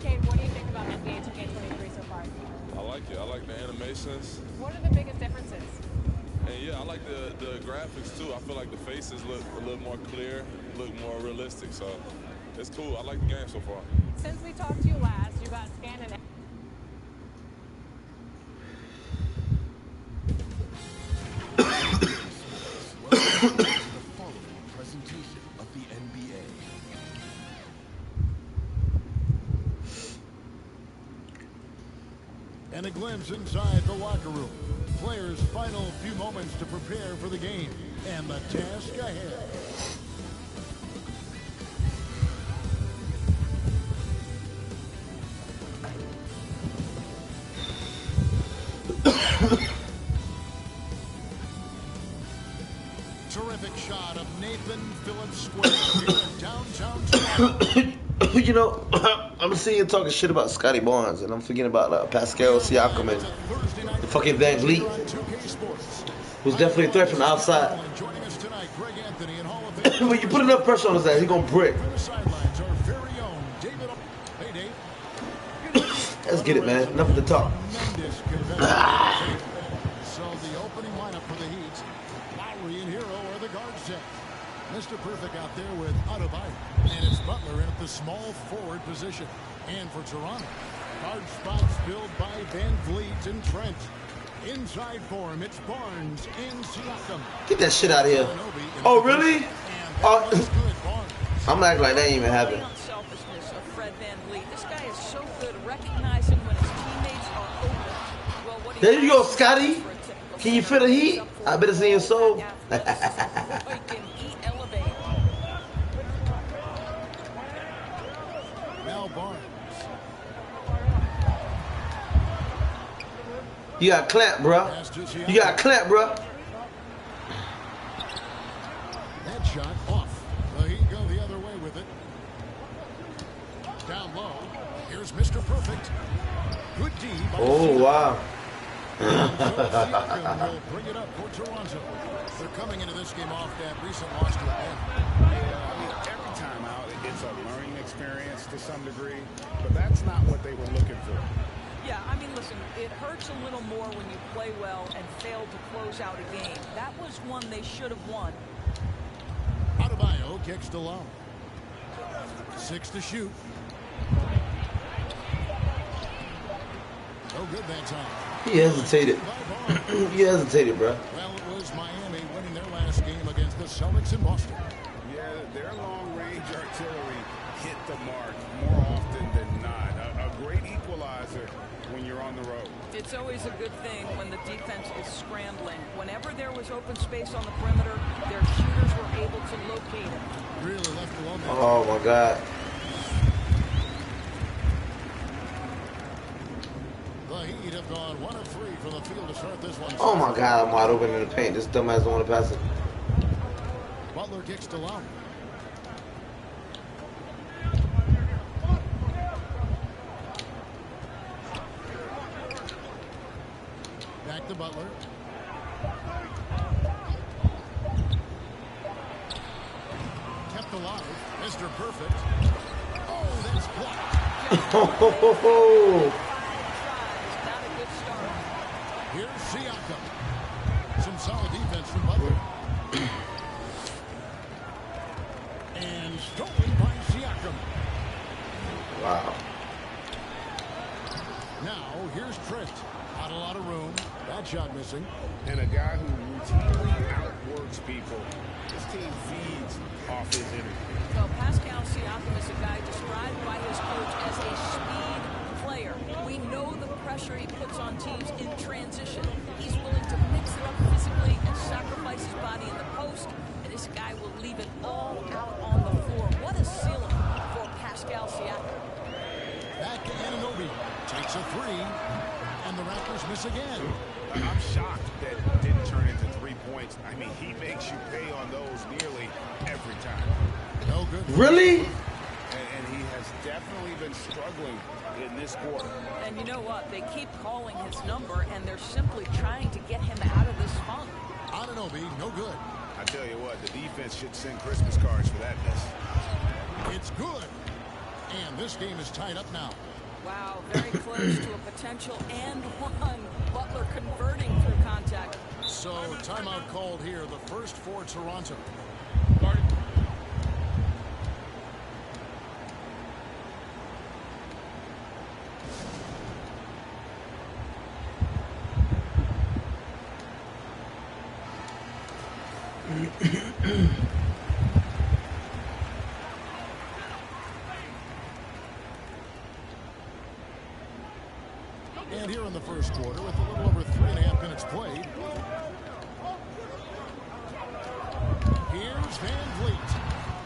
Kate, what do you think about NBA 2K23 so far? I like it. I like the animations. What are the biggest differences? And yeah, I like the graphics too. I feel like the faces look a little more clear, look more realistic. So it's cool. I like the game so far. Since we talked to you last, you got scanned and The following presentation of the NBA. And a glimpse inside the locker room. Players' final few moments to prepare for the game and the task ahead. Terrific shot of Nathan Phillips Square here in downtown Toronto. You know, I'm sitting here talking shit about Scotty Barnes, and I'm forgetting about Pascal Siakam and the fucking Van Vliet, who's definitely a threat from the outside. When you put enough pressure on his ass, he's gonna brick. Let's get it, man. Enough of the talk. So the opening lineup for the Heat, Lowry and Hero are the guard set. Mr. Perfect out there with Adebayo, and it's Butler in at the small forward position. And for Toronto, guard spots filled by Van Vliet and Trent. Inside for him, it's Barnes and Siakam. Get that shit out of here. Oh, really? Oh, I'm acting like that ain't even happened. Unselfishness of Fred Van Vliet. This guy is so good recognizing when his teammates are open. Well, what There you go, Scotty. Can you feel the heat? I bet it's in your soul. Now Barnes. You got clap, bro. You got clap, bro. That shot off. The Heat go the other way with it. Down low. Here's Mr. Perfect. Good D. Oh, wow. will bring it up for Toronto. They're coming into this game off that recent loss to Atlanta. Every time out, it's a learning experience to some degree, but that's not what they were looking for. Yeah, I mean, listen, it hurts a little more when you play well and fail to close out a game. That was one they should have won. Adebayo kicks to low. 6 to shoot. No good that time. He hesitated. He hesitated, bro. Well, it was Miami winning their last game against the Celtics in Boston. Yeah, their long-range artillery hit the mark more often than not. A great equalizer when you're on the road. It's always a good thing when the defense is scrambling. Whenever there was open space on the perimeter, their shooters were able to locate it. Really left alone. Oh my God. The Heat have gone 1 of 3 from the field to start this one. Oh my God, I'm wide open in the paint. This dumbass don't want to pass it. Butler kicks to Lowry. Back to Butler. Kept alive. Mr. Perfect. Oh, that's blocked. Here's Siakam. Some solid defense from Butler. And stolen by Siakam. Wow. Now, here's Trent. Not a lot of room. That shot missing. And a guy who routinely outworks people. This team feeds off his energy. Well, Pascal Siakam is a guy described by his coach as a speed player. We know the pressure he puts on teams in transition. He's willing to mix it up physically and sacrifice his body in the post, and this guy will leave it all out on the floor. What a ceiling for Pascal Siakam. Back to Anunoby. Takes a 3, and the Raptors miss again. I'm shocked that it didn't turn into 3 points. I mean, he makes you pay on those nearly every time. No good. Really? And he has definitely been struggling in this quarter. And you know what? They keep calling his number, and they're simply trying to get him out of this funk. Anunoby, no good. I tell you what, the defense should send Christmas cards for that miss. It's good. And this game is tied up now. Wow, very close to a potential and one. Butler converting through contact. So, timeout called here, the first for Toronto. And here in the first quarter, with a little over 3.5 minutes played, here's Van Vliet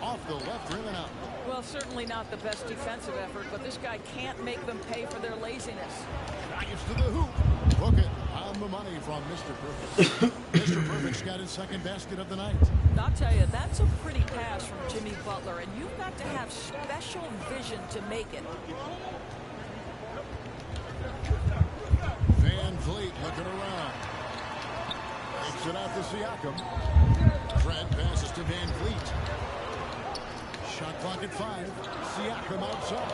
off the left rim and out. Well, certainly not the best defensive effort, but this guy can't make them pay for their laziness. Drives to the hoop. Book it on the money from Mr. Perfect. Mr. Perfect's got his second basket of the night. I'll tell you, that's a pretty pass from Jimmy Butler, and you've got to have special vision to make it. Van Vliet looking around. Takes it out to Siakam. Trent passes to Van Vliet. Shot clock at 5. Siakam outside.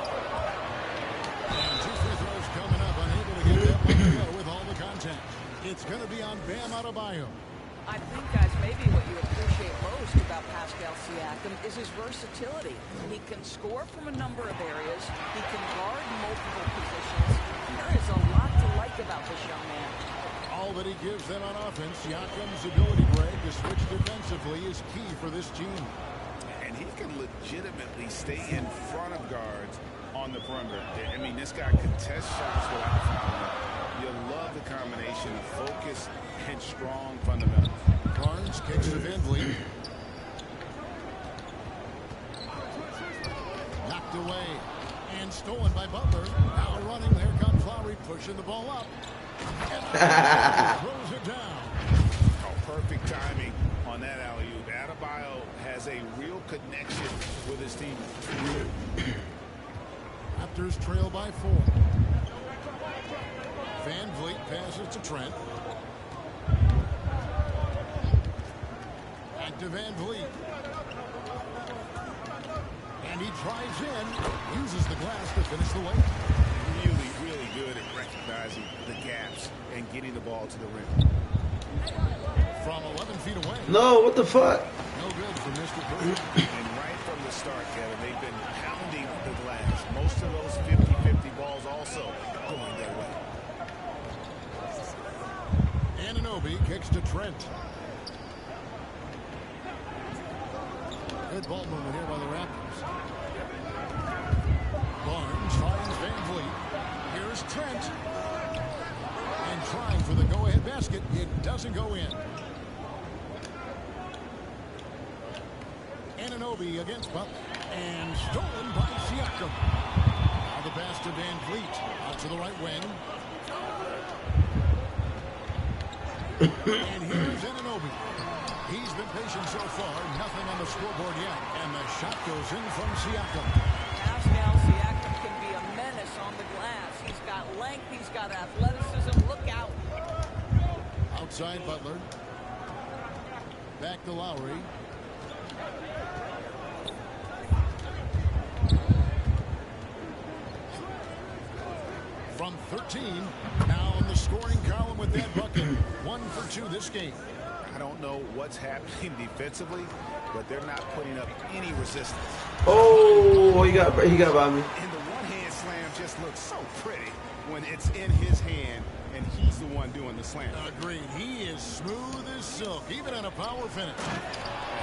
And 2 free throws coming up. Unable to get that one to go with all the contact. It's going to be on Bam Adebayo. I think, guys, maybe what you appreciate most about Pascal Siakam is his versatility. He can score from a number of areas. He can guard multiple positions. There is a lot to like about this young man. All that he gives them on offense, Siakam's ability, Greg, to switch defensively is key for this team. And he can legitimately stay in front of guards on the perimeter. I mean, this guy contests shots without fouling. You love the combination of focus and strong fundamentals. Barnes kicks to Van Vliet. Knocked away and stolen by Butler. Now running, there comes Lowry pushing the ball up. And throws it down. Oh, perfect timing on that alley-oop. Adebayo has a real connection with his team. Raptors trail by 4. Van Vliet passes to Trent. Back to Van Vliet. And he drives in, uses the glass to finish the way. Really, really good at recognizing the gaps and getting the ball to the rim. From 11 feet away. No, what the fuck? No good for Mr. Perfect. And right from the start, Kevin, they've been pounding the glass. Most of those 50-50 balls also going their way. Anunoby kicks to Trent. Good ball movement here by the Raptors. Barnes finds Van Vliet. Here's Trent. And trying for the go-ahead basket. It doesn't go in. Anunoby against Butler. And stolen by Siakam. Now the pass to Van Vliet. Out to the right wing. And here's Anunoby. He's been patient so far. Nothing on the scoreboard yet. And the shot goes in from Siakam. Pascal Siakam can be a menace on the glass. He's got length. He's got athleticism. Look out. Outside Butler. Back to Lowry. From 13, now in the scoring column with that bucket. 1 for 2 this game. I don't know what's happening defensively, but they're not putting up any resistance. Oh, he got by me. And the one-hand slam just looks so pretty when it's in his hand and he's the one doing the slam. Agreed. He is smooth as silk, even on a power finish.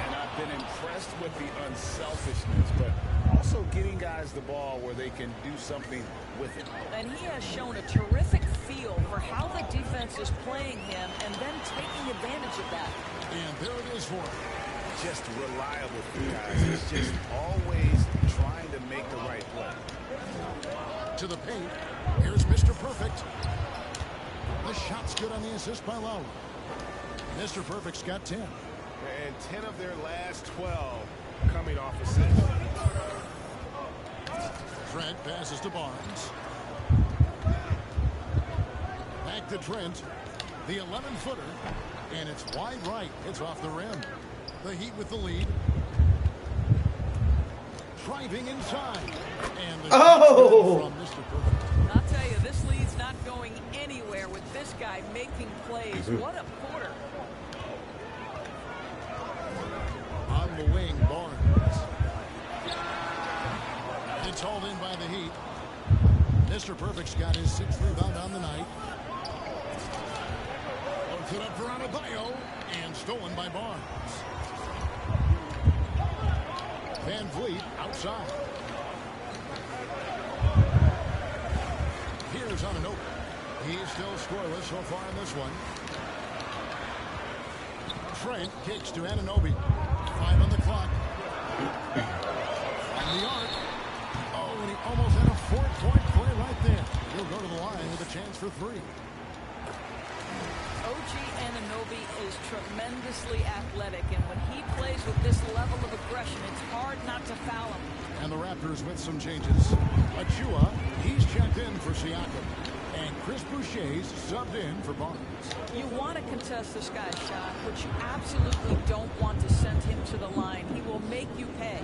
And I've been impressed with the unselfishness, but also getting guys the ball where they can do something with it. And he has shown a terrific feel for how the defense is playing him and then taking advantage of that. And there it is for him. Just reliable for guys. He's just always trying to make the right play. To the paint. Here's Mr. Perfect. The shot's good on the assist by Lowry. Mr. Perfect's got 10. And 10 of their last 12 coming off assists. Trent passes to Barnes. Back to Trent. The 11-footer. And it's wide right. It's off the rim. The Heat with the lead. Driving inside. And the from Mr. Perfect. I'll tell you, this lead's not going anywhere with this guy making plays. What a quarter. On the wing, Barnes. It's hauled in by the Heat. Mr. Perfect's got his 6th rebound on the night. Puts it up for Adebayo. And stolen by Barnes. Van Vliet outside. Here's Anunoby. He's still scoreless so far in this one. Trent kicks to Anunoby. 5 on the clock. From the arc. Oh, and he almost had a 4-point play right there. He'll go to the line with a chance for 3. OG Anunoby is tremendously athletic, and when he plays with this level of aggression, it's hard not to foul him. And the Raptors with some changes. Achua, he's checked in for Siakam. And Chris Boucher's subbed in for Barnes. You want to contest this guy's shot, but you absolutely don't want to send him to the line. He will make you pay.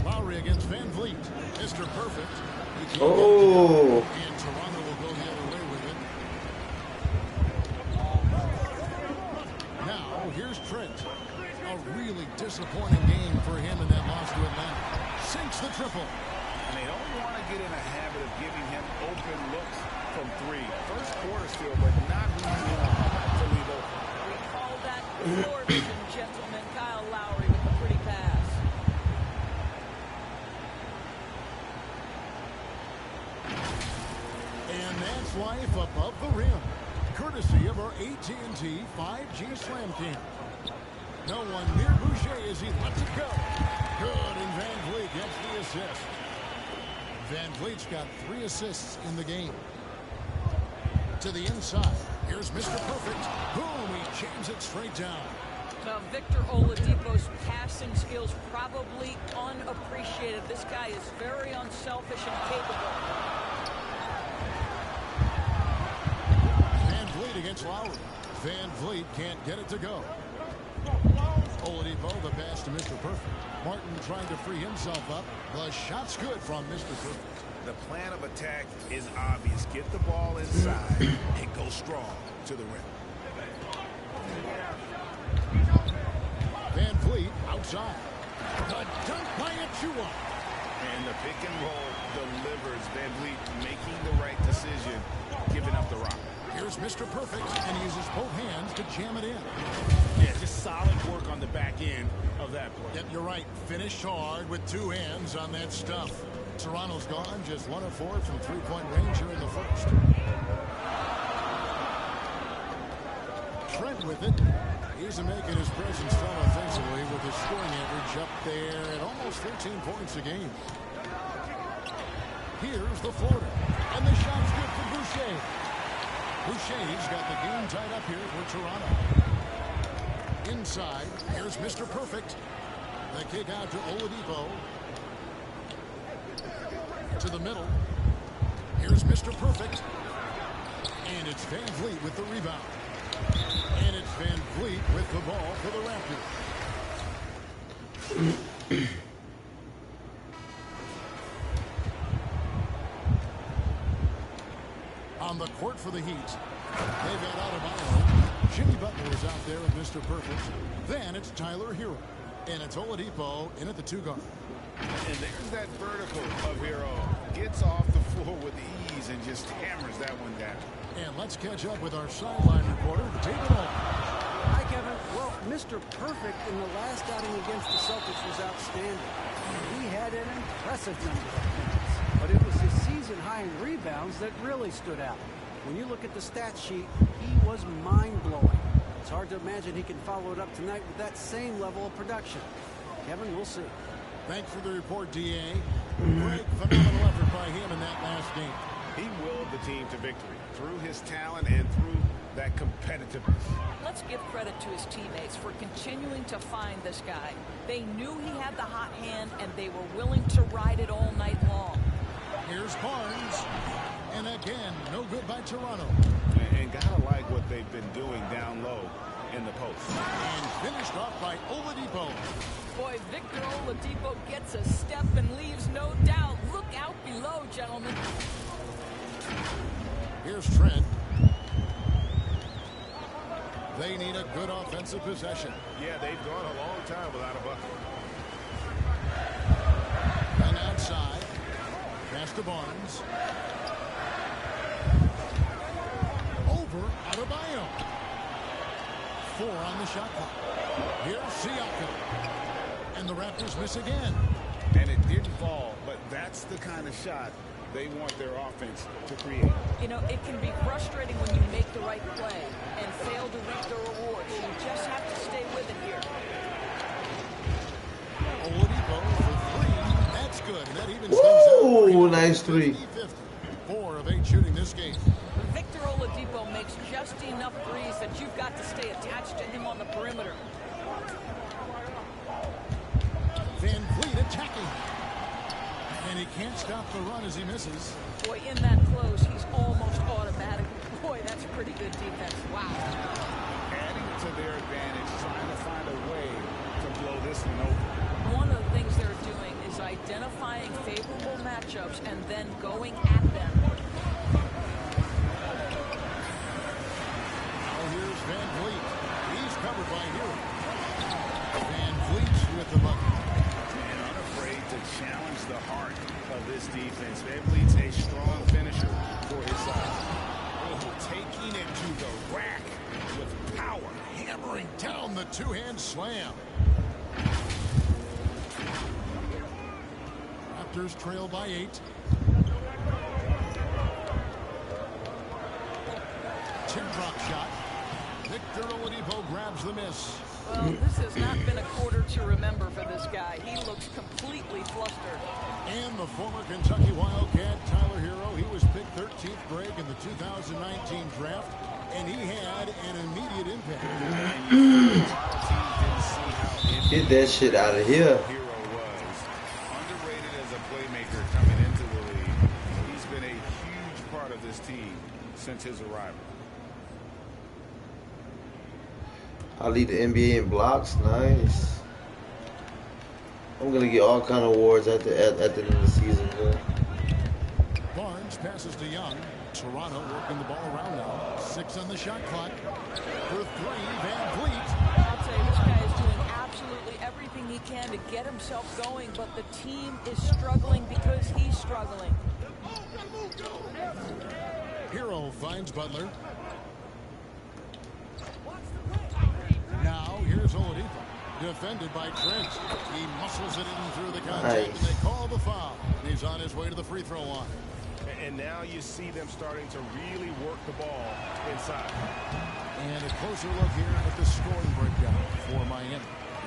Lowry against Van Vliet. Mr. Perfect. Oh. And Toronto will go the other way with it. Now, here's Trent. A really disappointing game for him in that loss to Atlanta. Sinks the triple. And they don't want to get in a habit of giving him open looks from 3. First quarter still, but not who you want to leave open. We call that floor vision, gentlemen. Kyle Lowry with the pretty pass. And that's life above the rim. Courtesy of our AT&T 5G Slam Cam. No one near Boucher as he lets it go. Good, and Van Vliet gets the assist. Van Vliet's got 3 assists in the game. To the inside. Here's Mr. Perfect. Boom, he jams it straight down. Now, Victor Oladipo's passing skills probably unappreciated. This guy is very unselfish and capable. Van Vliet against Lowry. Van Vliet can't get it to go. Oladipo, the pass to Mr. Perfect. Martin trying to free himself up. The shot's good from Mr. Perfect. The plan of attack is obvious. Get the ball inside and go strong to the rim. Van Vliet outside. The dunk by Achua. And the pick and roll delivers. Van Vliet making the right decision, giving up the rock. Here's Mr. Perfect, and he uses both hands to jam it in. Yeah, just solid work on the back end of that play. Yep, you're right. Finished hard with 2 hands on that stuff. Toronto's gone just 1 of 4 from three-point range here in the first. Trent with it. He's making his presence felt offensively with his scoring average up there at almost 13 points a game. Here's the floater. And the shot's good for Boucher. Boucher's got the game tied up here for Toronto. Inside, here's Mr. Perfect. The kick out to Oladipo. To the middle. Here's Mr. Perfect. And it's Van Vliet with the rebound. And it's Van Vliet with the ball for the Raptors. On the court for the Heat. They've got Adebayo. Jimmy Butler is out there with Mr. Perfect. Then it's Tyler Hero. And it's Oladipo in at the 2 guard. And there's that vertical of Hero. Gets off the floor with ease and just hammers that one down. And let's catch up with our sideline reporter, David Hall. Hi, Kevin. Well, Mr. Perfect in the last outing against the Celtics was outstanding. He had an impressive number of points, but it was his season high in rebounds that really stood out. When you look at the stat sheet, he was mind-blowing. It's hard to imagine he can follow it up tonight with that same level of production. Kevin, we'll see. Thanks for the report, D.A. Great, phenomenal effort by him in that last game. He willed the team to victory through his talent and through that competitiveness. Let's give credit to his teammates for continuing to find this guy. They knew he had the hot hand, and they were willing to ride it all night long. Here's Barnes. And again, no good by Toronto. And gotta like what they've been doing down low in the post. And finished off by Oladipo. Boy, Victor Oladipo gets a step and leaves no doubt. Look out below, gentlemen. Here's Trent. They need a good offensive possession. Yeah, they've gone a long time without a bucket. And outside. Pass to Barnes. Over Adebayo. 4 on the shot clock. Here's Siakam. And the Raptors miss again. And it didn't fall, but that's the kind of shot they want their offense to create. You know, it can be frustrating when you make the right play and fail to reap the rewards. You just have to stay with it here. Oladipo for 3. That's good. And that evens things out. Ooh, nice 3. 4 of 8 shooting this game. Victor Oladipo makes just enough threes that you've got to stay attached to him on the perimeter. Van Vliet attacking. And he can't stop the run as he misses. Boy, in that close, he's almost automatic. Boy, that's pretty good defense. Wow. Adding to their advantage, trying to find a way to blow this one over. One of the things they're doing is identifying favorable matchups and then going at them. Now here's Van Vliet. He's covered by Hero. Van Vliet with the bucket. And unafraid to challenge the heart of this defense. Van Vliet's a strong finisher for his side. Oh, taking it to the rack with power, hammering down the 2-hand slam. Raptors trail by 8. Teardrop shot. Victor Oladipo grabs the miss. Well, this has not been a quarter to remember for this guy. He looks completely flustered. And the former Kentucky Wildcat, Tyler Hero, he was picked 13th break in the 2019 draft, and he had an immediate impact. Get that shit out of here. Hero was underrated as a playmaker coming into the league. He's been a huge part of this team since his arrival. I lead the NBA in blocks. Nice. I'm gonna get all kind of awards at the end of the season. Man. Barnes passes to Young. Toronto working the ball around now. 6 on the shot clock. For 3, Van Vliet. I'll tell you, this guy is doing absolutely everything he can to get himself going, but the team is struggling because he's struggling. Hero finds Butler. Now Defended by Trent. He muscles it in through the contact, and they call the foul. He's on his way to the free throw line. And now you see them starting to really work the ball inside. And a closer look here at the scoring breakdown for Miami.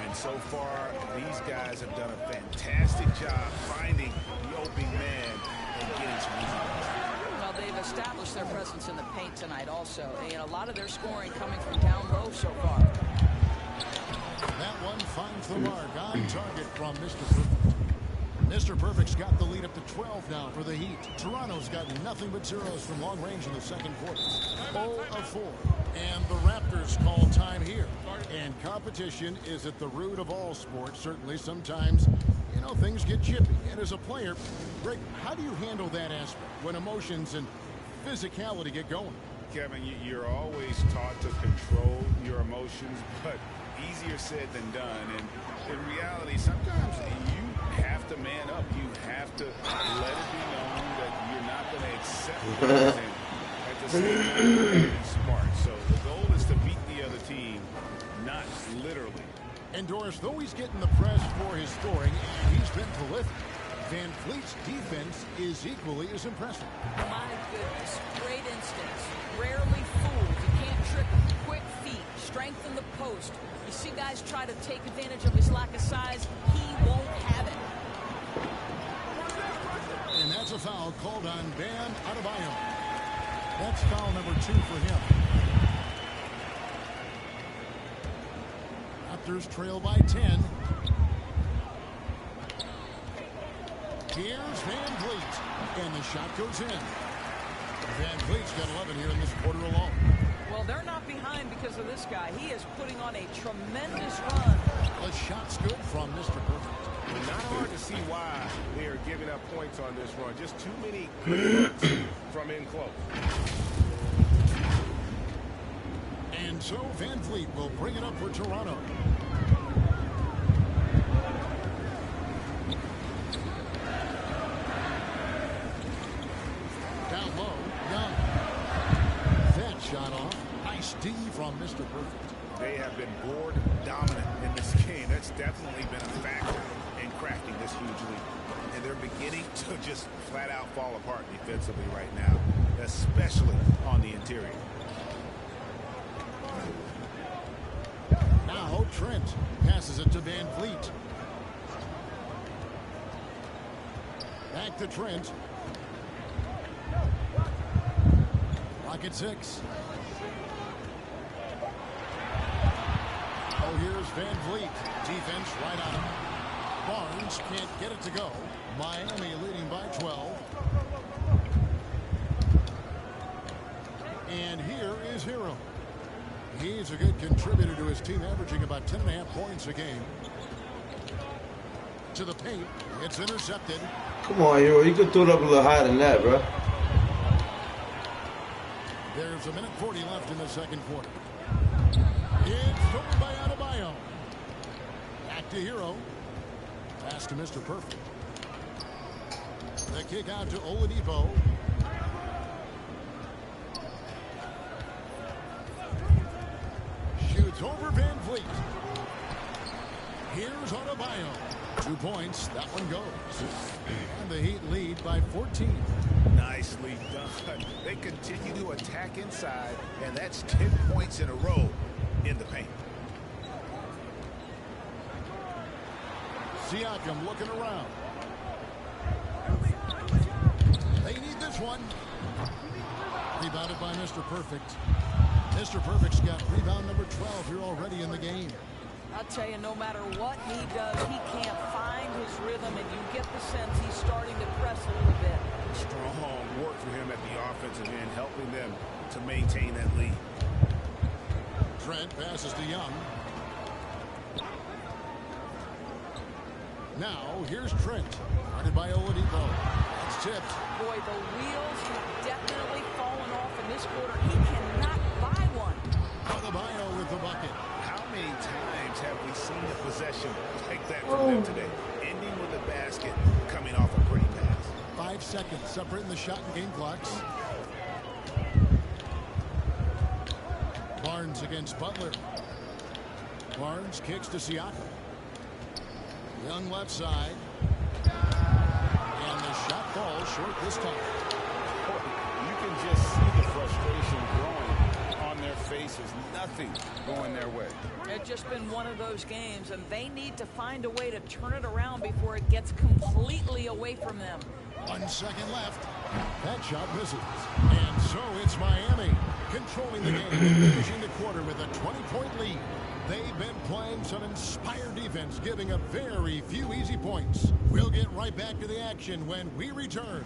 And so far, these guys have done a fantastic job finding the opening man and getting some easy ones. Well, they've established their presence in the paint tonight also. And a lot of their scoring coming from down low so far. That one finds the mark on target from Mr. Perfect. Mr. Perfect's got the lead up to 12 now for the Heat. Toronto's got nothing but zeros from long range in the second quarter. 0 of 4. And the Raptors call time here. And competition is at the root of all sports. Certainly sometimes, you know, things get chippy. And as a player, Greg, how do you handle that aspect when emotions and physicality get going? Kevin, you're always taught to control your emotions, but easier said than done. And in reality, sometimes you have to man up. You have to let it be known that you're not going to accept it. And at the same time, you have to be smart. So the goal is to beat the other team, not literally. And Doris, though he's getting the press for his scoring, and he's been prolific, Van Fleet's defense is equally as impressive. My goodness, great instincts. Rarely fooled. You can't trick him. Quick feet, strength in the post. You see guys try to take advantage of his lack of size. He won't have it. And that's a foul called on Bam Adebayo. That's foul number 2 for him. Raptors trail by 10. Here's Van Vliet. And the shot goes in. Van Vliet's got 11 here in this quarter alone. Well, they're not behind because of this guy. He is putting on a tremendous run. The shot's good from Mr. Perfect. Not hard to see why they are giving up points on this run. Just too many good looks from in close. And so Van Vliet will bring it up for Toronto. Down low, Young. That shot off. Nice D from Mr. Perfect. They have been board dominant in this game. That's definitely been a factor in cracking this huge lead. And they're beginning to just flat out fall apart defensively right now, especially on the interior. Now Trent passes it to Van Vliet. Back to Trent. Rocket 6. Oh, here's Van Vliet. Defense right on him. Barnes can't get it to go. Miami leading by 12. And here is Hero. He's a good contributor to his team, averaging about 10.5 points a game. To the paint. It's intercepted. Come on, Hero. You could throw it up a little higher than that, bro. There's a minute 40 left in the second quarter. It's stolen by Adebayo. Back to Hero. Pass to Mr. Perfect. The kick out to Oladipo. Shoots over Van Vliet. Here's Adebayo. 2 points. That one goes. And the Heat lead by 14. Nicely done. They continue to attack inside, and that's 10 points in a row in the paint. Siakam looking around. They need this one. Rebounded by Mr. Perfect. Mr. Perfect's got rebound number 12 here already in the game. I'll tell you, no matter what he does, he can't find his rhythm, and you get the sense he's starting to press a little bit. Strong work for him at the offensive end, helping them to maintain that lead. Trent passes to Young. Now, here's Trent. Guarded by Oladipo. It's tipped. Boy, the wheels have definitely fallen off in this quarter. He cannot buy one. Adebayo with the bucket. How many times have we seen a possession like that from them today? Ending with a basket, coming off a pretty pass. 5 seconds separating the shot and game clocks. Barnes against Butler. Barnes kicks to Siakam. Young left side. And the shot falls short this time. You can just see the frustration growing on their faces. Nothing going their way. It's just been one of those games, and they need to find a way to turn it around before it gets completely away from them. 1 second left. That shot misses. And so it's Miami controlling the game, finishing the quarter with a 20-point lead. They've been playing some inspired defense, giving up very few easy points. We'll get right back to the action when we return.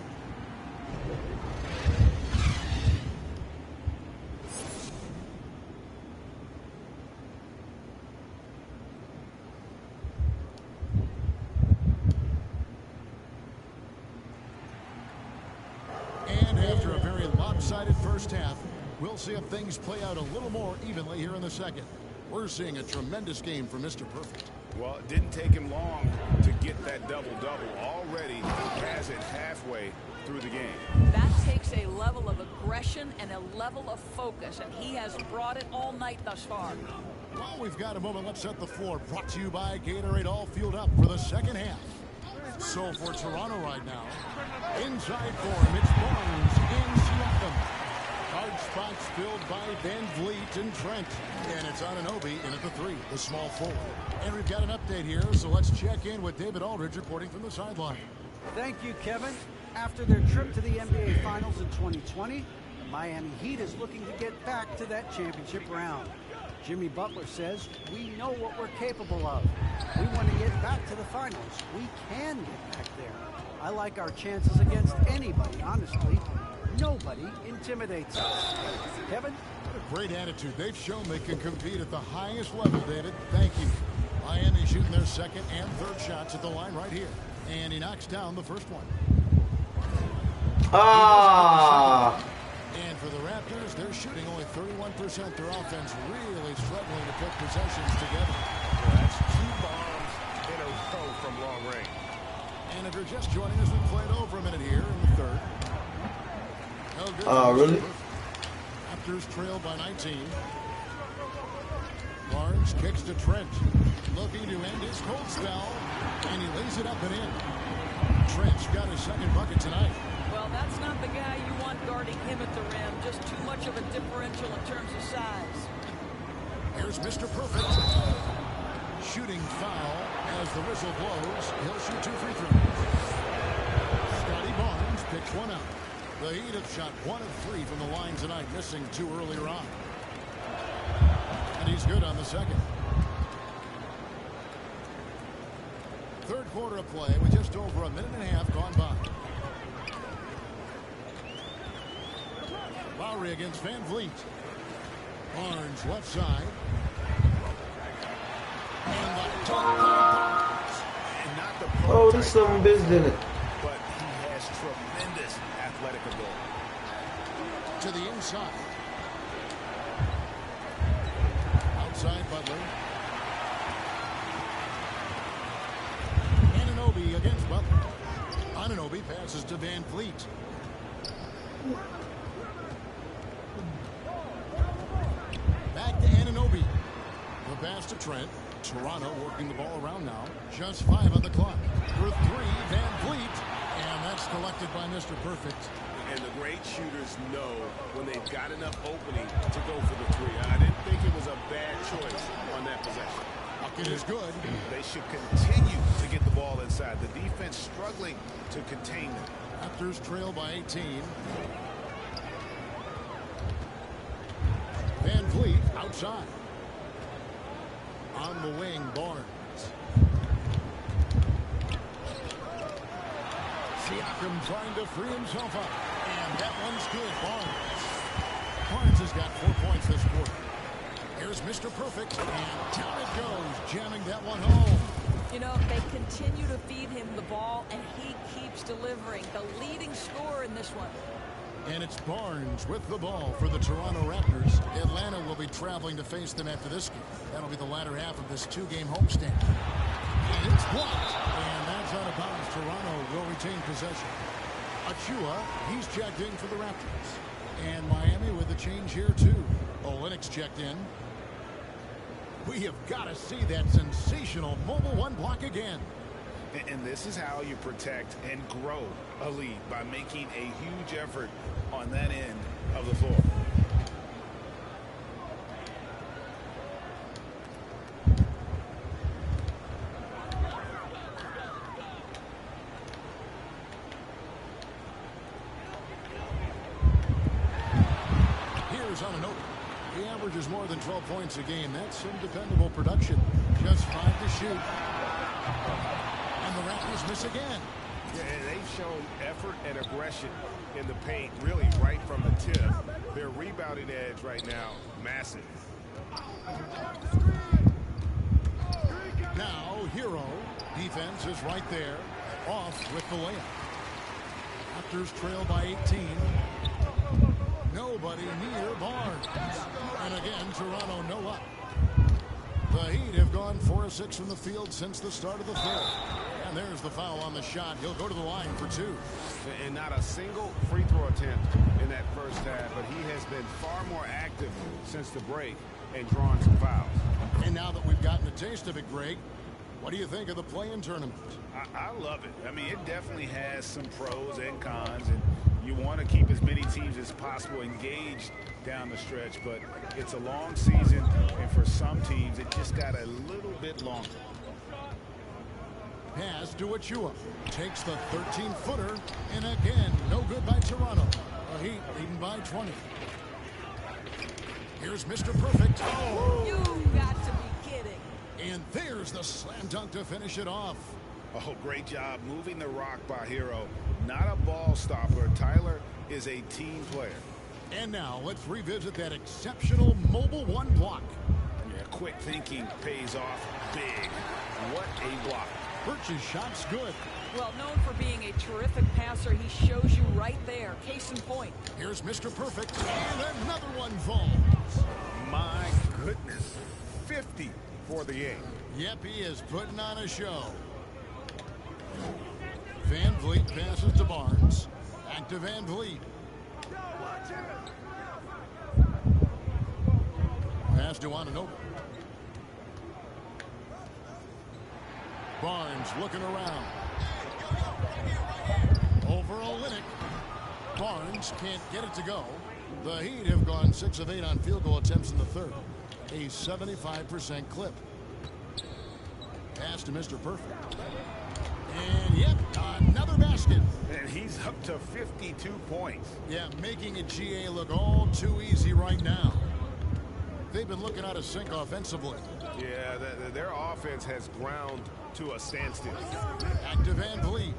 And after a very lopsided first half, we'll see if things play out a little more evenly here in the second. We're seeing a tremendous game from Mr. Perfect. Well, it didn't take him long to get that double-double. Already has it halfway through the game. That takes a level of aggression and a level of focus, and he has brought it all night thus far. Well, we've got a moment. Let's set the floor. Brought to you by Gatorade, all fueled up for the second half. So for Toronto right now, inside for him, it's Barnes in Siakam. Hard spots filled by Van Vliet and Trent. And it's Anunoby in at the 3, the small forward. And we've got an update here, so let's check in with David Aldridge reporting from the sideline. Thank you, Kevin. After their trip to the NBA Finals in 2020, the Miami Heat is looking to get back to that championship round. Jimmy Butler says, we know what we're capable of. We want to get back to the finals. We can get back there. I like our chances against anybody, honestly. Nobody intimidates us. Kevin? What a great attitude. They've shown they can compete at the highest level, David. Thank you. Miami shooting their second and third shots at the line right here. And he knocks down the first one. And for the Raptors, they're shooting only 31%. Their offense really struggling to put possessions together. Well, that's 2 bombs in a row from long range. And if you're just joining us, we've played over a minute here in the third. No good. Really? Raptors trail by 19. Barnes kicks to Trent. Looking to end his cold spell. And he lays it up and in. Trent's got his second bucket tonight. Well, that's not the guy you want guarding him at the rim. Just too much of a differential in terms of size. Here's Mr. Perfect. Shooting foul as the whistle blows. He'll shoot 2 free throws. Scotty Barnes picks one out. The Heat have shot 1 of 3 from the line tonight, missing 2 earlier on. And he's good on the second. Third quarter of play with just over a minute and a half gone by. Lowry against Van Vliet. Barnes left side. And the dunk by Barnes. And not the oh, this some business in it. But he has tremendous athletic ability. To the inside. Outside Butler. Anunoby against Butler. Anunoby passes to Van Vliet. Back to Anunoby. The pass to Trent. Toronto working the ball around now. Just 5 on the clock. For 3, Van Vliet. And that's collected by Mr. Perfect. And the great shooters know when they've got enough opening to go for the 3. I didn't think it was a bad choice on that possession. Bucket is good. They should continue to get the ball inside. The defense struggling to contain them. Raptors trail by 18. Van Vliet outside. On the wing, Barnes. Siakam trying to free himself up. And that one's good, Barnes. Barnes has got 4 points this quarter. Here's Mr. Perfect. And down it goes, jamming that one home. You know, they continue to feed him the ball, and he keeps delivering. The leading scorer in this one. And it's Barnes with the ball for the Toronto Raptors. Atlanta will be traveling to face them after this game. That'll be the latter half of this 2-game homestand. And it's blocked. And that's out of bounds. Toronto will retain possession. Achua, he's checked in for the Raptors. And Miami with a change here, too. Olynyk's checked in. We have got to see that sensational mobile one block again. And this is how you protect and grow a lead, by making a huge effort on that end of the floor. Here's on an open. He averages more than 12 points a game. That's some dependable production. Just 5 to shoot. And the Raptors miss again. Yeah, they've shown effort and aggression in the paint, really right from the tip. Their rebounding edge right now, massive. Now, Hero. Defense is right there. Off with the layup. Raptors trail by 18. Nobody near Barnes. And again, Toronto no up. The Heat have gone 4 of 6 from the field since the start of the third. And there's the foul on the shot. He'll go to the line for 2. And not a single free throw attempt in that first half, but he has been far more active since the break and drawing some fouls. And now that we've gotten a taste of it, Greg, what do you think of the play-in tournament? I love it. I mean, it definitely has some pros and cons, and you want to keep as many teams as possible engaged down the stretch, but it's a long season, and for some teams, it just got a little bit longer. Pass to Achua. Takes the 13-footer, and again, no good by Toronto. The Heat leading by 20. Here's Mr. Perfect. Oh! You've got to be kidding. And there's the slam dunk to finish it off. Oh, great job moving the rock by Hero. Not a ball stopper. Tyler is a team player. And now let's revisit that exceptional mobile one block. Yeah, quick thinking pays off big. What a block. Birch's shot's good. Well, known for being a terrific passer, he shows you right there. Case in point. Here's Mr. Perfect, and another one falls. My goodness. 50 for the game. Yep, he is putting on a show. Van Vliet passes to Barnes. Back to Van Vliet. Pass to Ananobi. Barnes looking around. Over Olynyk. Barnes can't get it to go. The Heat have gone 6 of 8 on field goal attempts in the third. A 75% clip. Pass to Mr. Perfect. And yep, another basket. And he's up to 52 points. Yeah, making a GA look all too easy right now. They've been looking out of sync offensively. Yeah, their offense has ground to a standstill. Back to Van Vliet.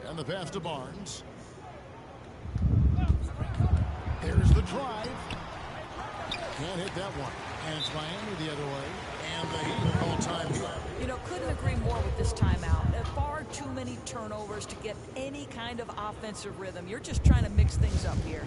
And the pass to Barnes. There's the drive. Can't hit that one. And it's Miami the other way. And the Heat all-time here. You know, couldn't agree more with this timeout. Far too many turnovers to get any kind of offensive rhythm. You're just trying to mix things up here.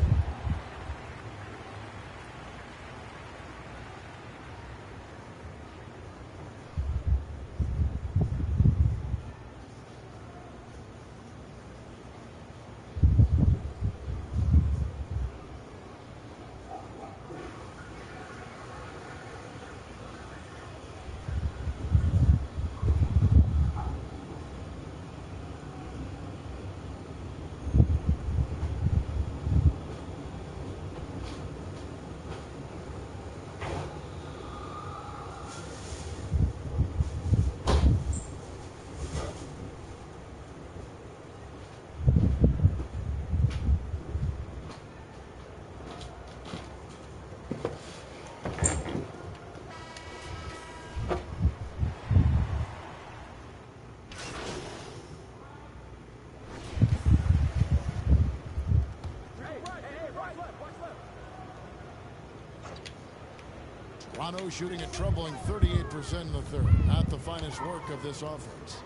Toronto shooting a troubling 38% in the third. Not the finest work of this offense.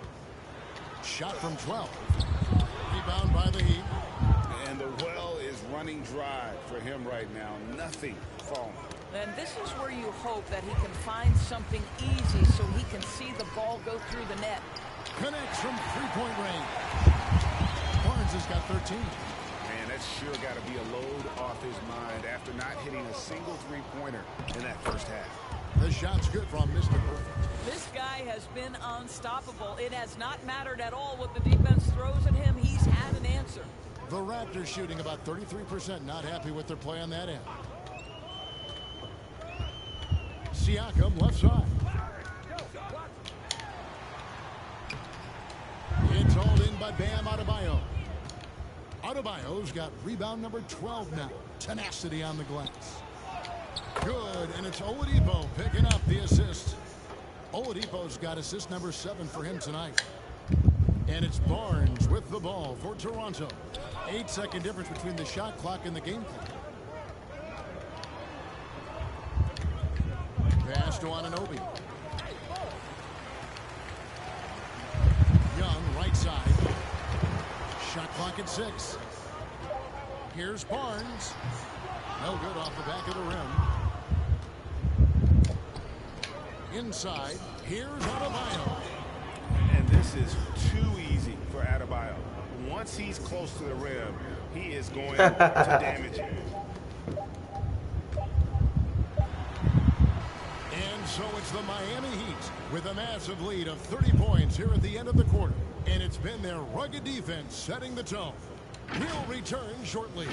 Shot from 12. Rebound by the Heat. And the well is running dry for him right now. Nothing falling. And this is where you hope that he can find something easy so he can see the ball go through the net. Connects from three-point range. Barnes has got 13. Man, that's sure got to be a load off his mind after not hitting a single three-pointer in that first half. The shot's good from Mr. Perfect. This guy has been unstoppable. It has not mattered at all what the defense throws at him. He's had an answer. The Raptors shooting about 33%, not happy with their play on that end. Siakam left side. It's hauled in by Bam Adebayo. Adebayo's got rebound number 12 now. Tenacity on the glass. Good, and it's Oladipo picking up the assist. Oladipo's got assist number 7 for him tonight. And it's Barnes with the ball for Toronto. 8-second difference between the shot clock and the game clock. Pass to Anunoby. Young, right side. Shot clock at 6. Here's Barnes. No good off the back of the rim. Inside, here's Adebayo. And this is too easy for Adebayo. Once he's close to the rim, he is going to damage it. And so it's the Miami Heat with a massive lead of 30 points here at the end of the quarter. And it's been their rugged defense setting the tone. We'll return shortly.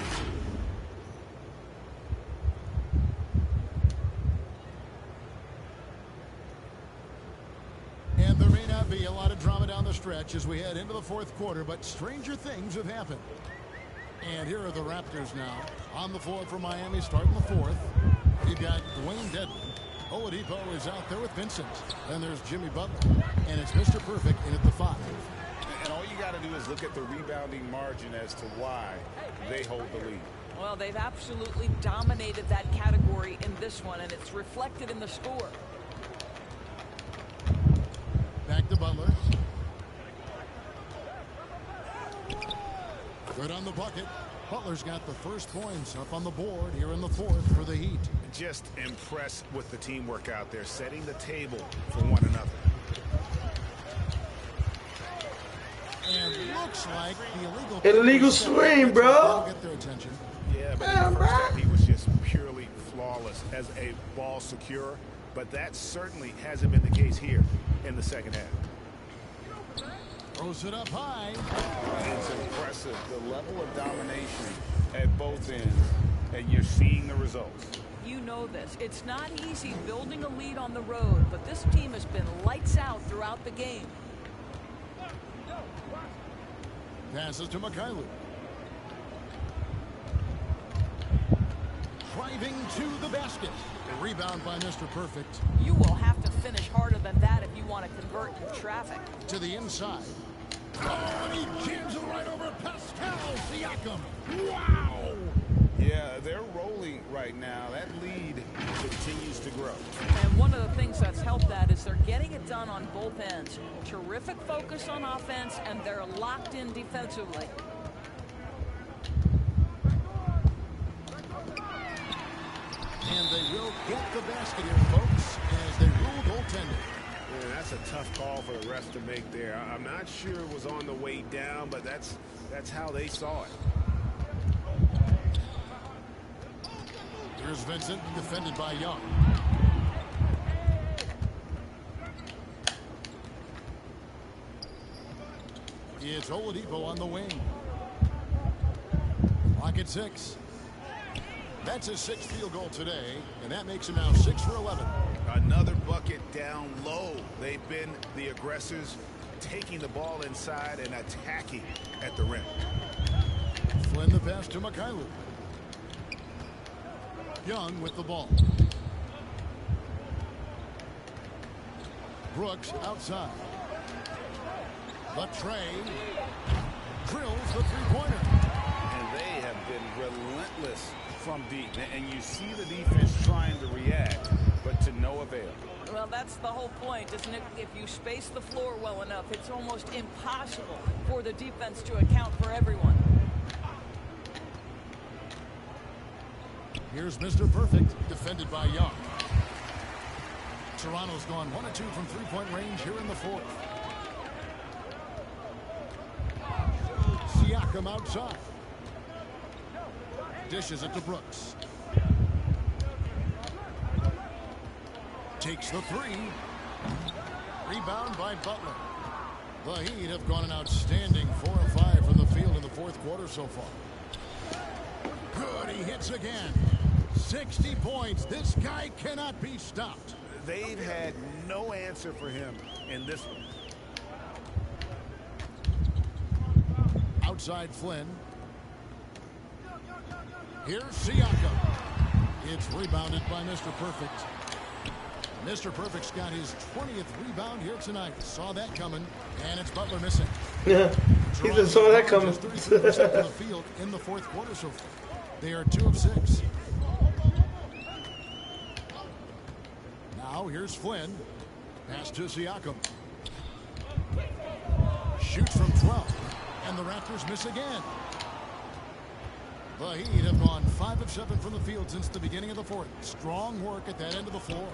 And there may not be a lot of drama down the stretch as we head into the fourth quarter, but stranger things have happened. And here are the Raptors now on the floor for Miami starting the fourth. You've got Dwayne Dedmon. Oladipo is out there with Vincent. Then there's Jimmy Butler. And it's Mr. Perfect in at the 5. And all you got to do is look at the rebounding margin as to why they hold the lead. Well, they've absolutely dominated that category in this one, and it's reflected in the score. Back to Butler. Good on the bucket. Butler's got the first points up on the board here in the fourth for the Heat. Just impressed with the teamwork out there, setting the table for one another. And looks like the illegal swing, bro. Get their attention. Yeah, but in the first half, he was just purely flawless as a ball securer. But that certainly hasn't been the case here in the second half. Throws it up high. It's impressive, the level of domination at both ends, and you're seeing the results. You know this. It's not easy building a lead on the road, but this team has been lights out throughout the game. Passes to Mikhailuk. Driving to the basket. A rebound by Mr. Perfect. You will have to finish harder than that if you want to convert in traffic. To the inside. Oh, and he jams it right over Pascal Siakam. Wow! Yeah, they're rolling right now. That lead continues to grow. And one of the things that's helped that is they're getting it done on both ends. Terrific focus on offense, and they're locked in defensively. And they will get the basket here, folks, as they rule goaltending. Yeah, that's a tough call for the refs to make there. I'm not sure it was on the way down, but that's how they saw it. Here's Vincent, defended by Young. It's Oladipo on the wing. Clock at 6. That's his 6th field goal today, and that makes him now 6 for 11. Another bucket down low. They've been the aggressors, taking the ball inside and attacking at the rim. Flynn the pass to Mikhailuk. Young with the ball. Brooks outside. Latrey drills the three-pointer. And they have been relentless from deep. And you see the defense trying to react, but to no avail. Well, that's the whole point, isn't it? If you space the floor well enough, it's almost impossible for the defense to account for everyone. Here's Mr. Perfect, defended by Young. Toronto's gone 1 of 2 from three-point range here in the fourth. Siakam outside. Dishes it to Brooks. Takes the three. Rebound by Butler. The Heat have gone an outstanding 4 of 5 from the field in the fourth quarter so far. Good, he hits again. 60 points. This guy cannot be stopped. They've had no answer for him in this one. Outside Flynn. Here's Siakam. It's rebounded by Mr. Perfect. Mr. Perfect's got his 20th rebound here tonight. Saw that coming, and it's Butler missing. Yeah, he just saw that coming. 33% from the field in the fourth quarter so far. They are 2 of 6. Now here's Flynn. Pass to Siakam. Shoots from 12, and the Raptors miss again. The Heat have gone 5 of 7 from the field since the beginning of the fourth. Strong work at that end of the floor.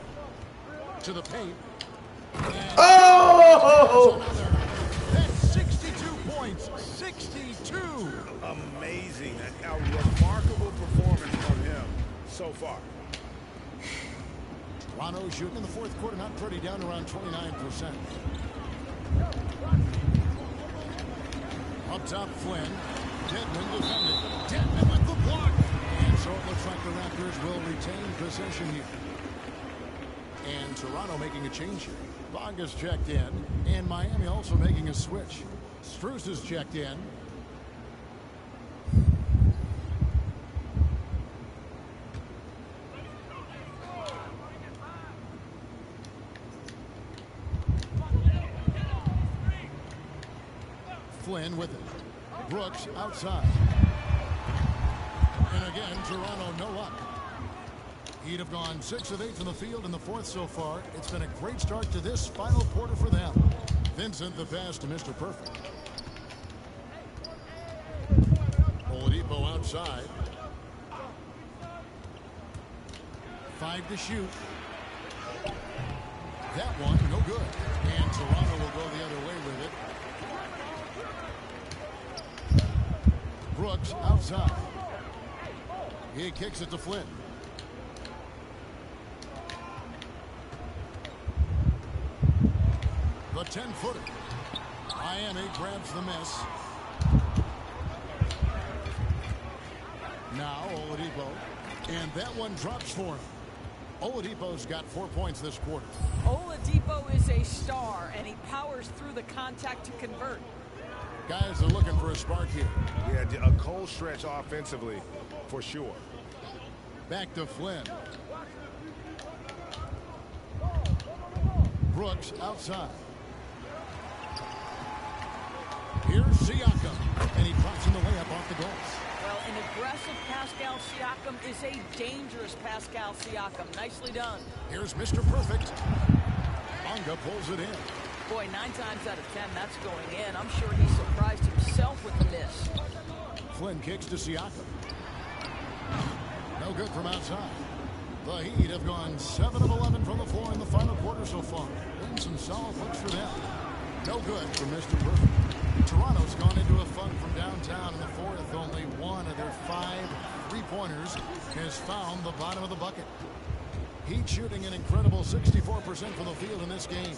To the paint. Oh! That's 62 points. 62. Amazing. A remarkable performance from him so far. Toronto shooting in the fourth quarter, not pretty, down around 29%. Up top, Flynn. Deadman defending. Deadman with the block. And so it looks like the Raptors will retain possession here. And Toronto making a change here. Bonga's checked in. And Miami also making a switch. Strus is checked in. Flynn with it. Brooks outside. And again, Toronto no luck. Heat have gone 6 of 8 from the field in the fourth so far. It's been a great start to this final quarter for them. Vincent the pass to Mr. Perfect. Oladipo outside. 5 to shoot. That one, no good. And Toronto will go the other way with it. Brooks outside. He kicks it to Flynn. The 10-footer. Miami grabs the miss. Now Oladipo. And that one drops for him. Oladipo's got 4 points this quarter. Oladipo is a star, and he powers through the contact to convert. Guys are looking for a spark here. Yeah, a cold stretch offensively, for sure. Back to Flynn. Brooks outside. Here's Siakam, and he drops in the layup off the glass. Well, an aggressive Pascal Siakam is a dangerous Pascal Siakam. Nicely done. Here's Mr. Perfect. Bonga pulls it in. Boy, 9 times out of 10, that's going in. I'm sure he surprised himself with the miss. Flynn kicks to Siakam. No good from outside. The Heat have gone 7 of 11 from the floor in the final quarter so far. Been some solid looks for them. No good for Mr. Perfect. Toronto's gone into a funk from downtown in the fourth. Only one of their 5 3-pointers has found the bottom of the bucket. Heat shooting an incredible 64% from the field in this game.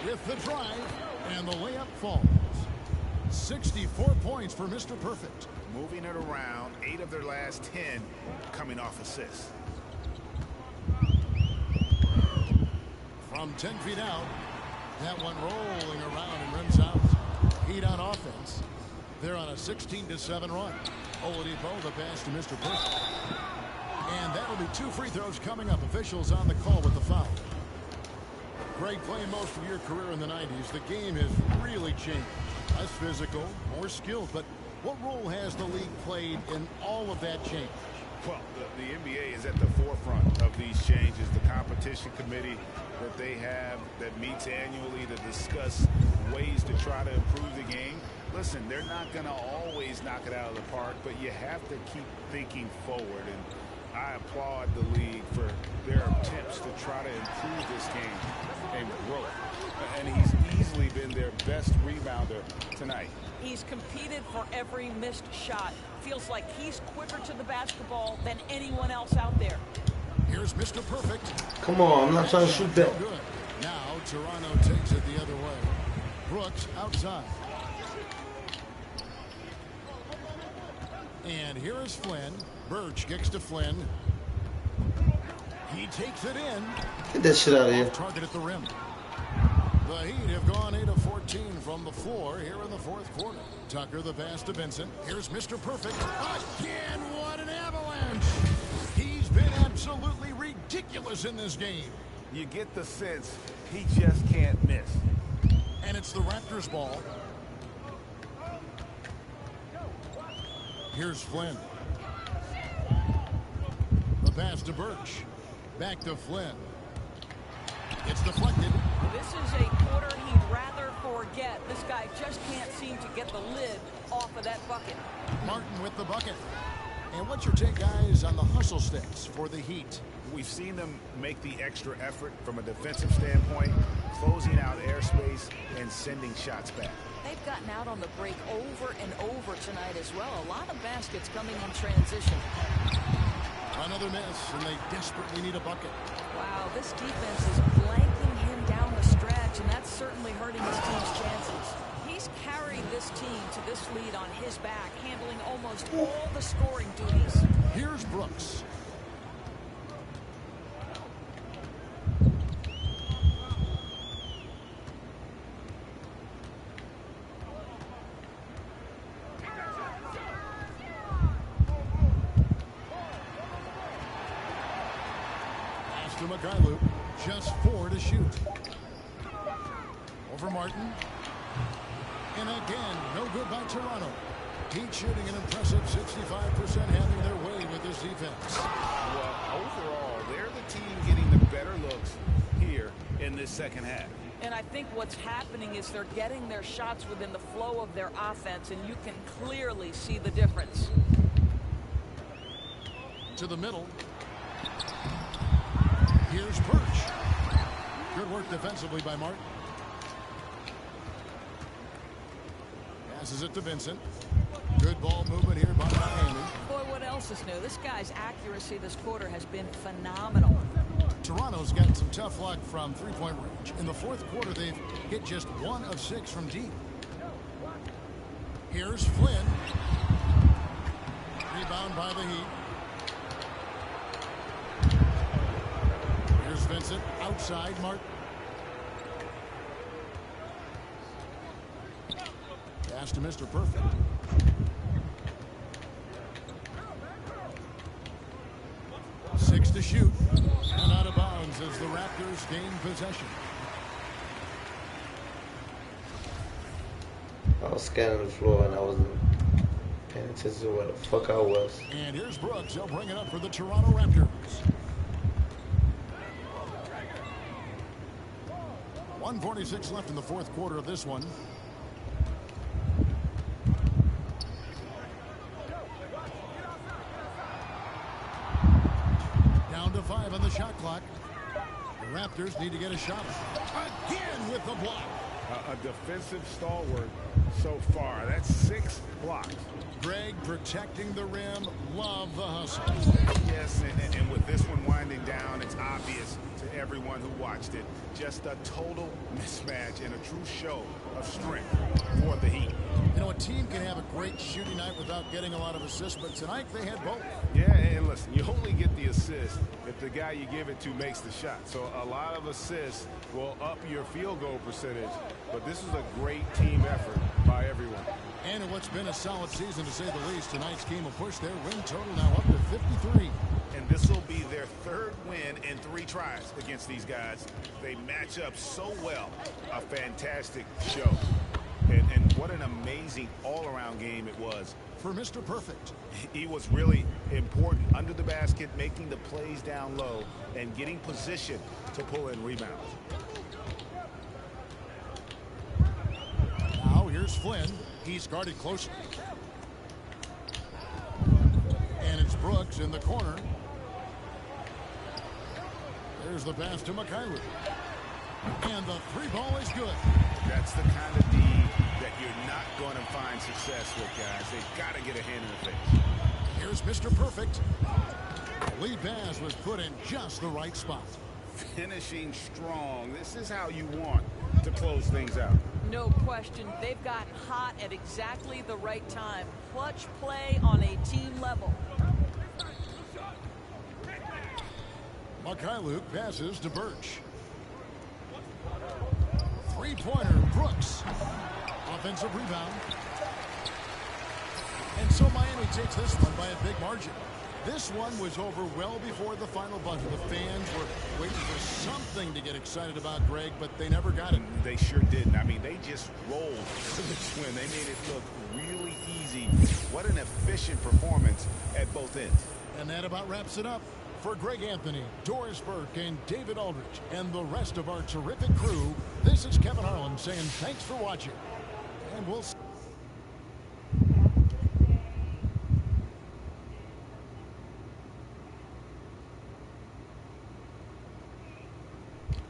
With the drive, and the layup falls. 64 points for Mr. Perfect. Moving it around, 8 of their last 10 coming off assists. From 10 feet out, that one rolling around and rims out. Heat on offense. They're on a 16-7 run. Oladipo, the pass to Mr. Perfect. And that'll be 2 free throws coming up. Officials on the call with the foul. Greg, playing most of your career in the 90s, the game has really changed. Less physical, more skilled, but what role has the league played in all of that change? Well, the NBA is at the forefront of these changes. The competition committee that they have that meets annually to discuss ways to try to improve the game. Listen, they're not going to always knock it out of the park, but you have to keep thinking forward. And I applaud the league for their attempts to try to improve this game and grow it. And he's easily been their best rebounder tonight. He's competed for every missed shot. Feels like he's quicker to the basketball than anyone else out there. Here's Mr. Perfect. Come on, I'm not trying to shoot that. No good. Now Toronto takes it the other way. Brooks outside. And here is Flynn. Birch kicks to Flynn. He takes it in. Get that shit out of here. Target at the rim. The Heat have gone 8 of 14 from the floor here in the fourth quarter. Tucker the pass to Vincent. Here's Mr. Perfect. Again, what an avalanche. He's been absolutely ridiculous in this game. You get the sense he just can't miss. And it's the Raptors ball. Here's Flynn. The pass to Birch. Back to Flynn. It's deflected. This is a quarter he'd rather forget. This guy just can't seem to get the lid off of that bucket. Martin with the bucket. And what's your take, guys, on the hustle steps for the Heat? We've seen them make the extra effort from a defensive standpoint, closing out airspace and sending shots back. They've gotten out on the break over and over tonight as well. A lot of baskets coming in transition. Another miss, and they desperately need a bucket. Wow, this defense is blanking him down the stretch, and that's certainly hurting his team's chances. He's carried this team to this lead on his back, handling almost all the scoring duties. Here's Brooks. Mikhailuk, just 4 to shoot. Over Martin. And again, no good by Toronto. Heat shooting an impressive 65%, having their way with this defense. Well, overall, they're the team getting the better looks here in this second half. And I think what's happening is they're getting their shots within the flow of their offense, and you can clearly see the difference. To the middle. Here's Birch. Good work defensively by Martin. Passes it to Vincent. Good ball movement here by Miami. Boy, what else is new? This guy's accuracy this quarter has been phenomenal. Toronto's got some tough luck from three-point range. In the fourth quarter, they've hit just 1 of 6 from deep. Here's Flynn. Rebound by the Heat. Here's Vincent. Outside, Martin. Pass to Mr. Perfect. Six to shoot. And out of bounds as the Raptors gain possession. I was scanning the floor and I wasn't paying attention to where the fuck I was. And here's Brooks. He'll bring it up for the Toronto Raptors. 1:46 left in the fourth quarter of this one. Down to 5 on the shot clock. The Raptors need to get a shot. Again with the block. A defensive stalwart so far. That's 6 blocks. Greg protecting the rim. Love the hustle. Yes, and with this one winding down, it's obvious to everyone who watched it. Just a total mismatch and a true show of strength for the Heat. You know, a team can have a great shooting night without getting a lot of assists, but tonight they had both. Yeah, and listen, you only get the assist if the guy you give it to makes the shot. So a lot of assists will up your field goal percentage, but this is a great team effort by everyone. And in what's been a solid season, to say the least, tonight's game will push their win total now up to 53. And this will be their 3rd win in 3 tries against these guys. They match up so well. A fantastic show. And what an amazing all-around game it was. For Mr. Perfect. He was really important under the basket, making the plays down low and getting position to pull in rebounds. Now here's Flynn. He's guarded closely. And it's Brooks in the corner. There's the pass to Mikhailuk. And the three ball is good. That's the kind of D that you're not going to find success with, guys. They've got to get a hand in the face. Here's Mr. Perfect. The lead pass was put in just the right spot. Finishing strong. This is how you want to close things out. No question. They've gotten hot at exactly the right time. Clutch play on a team level. Luke passes to Birch. Three-pointer, Brooks. Offensive rebound. And so Miami takes this one by a big margin. This one was over well before the final buzzer. The fans were waiting for something to get excited about, Greg, but they never got it. They sure didn't. I mean, they just rolled for this win. They made it look really easy. What an efficient performance at both ends. And that about wraps it up. For Greg Anthony, Doris Burke, and David Aldrich, and the rest of our terrific crew, this is Kevin Harlan saying thanks for watching. And we'll see.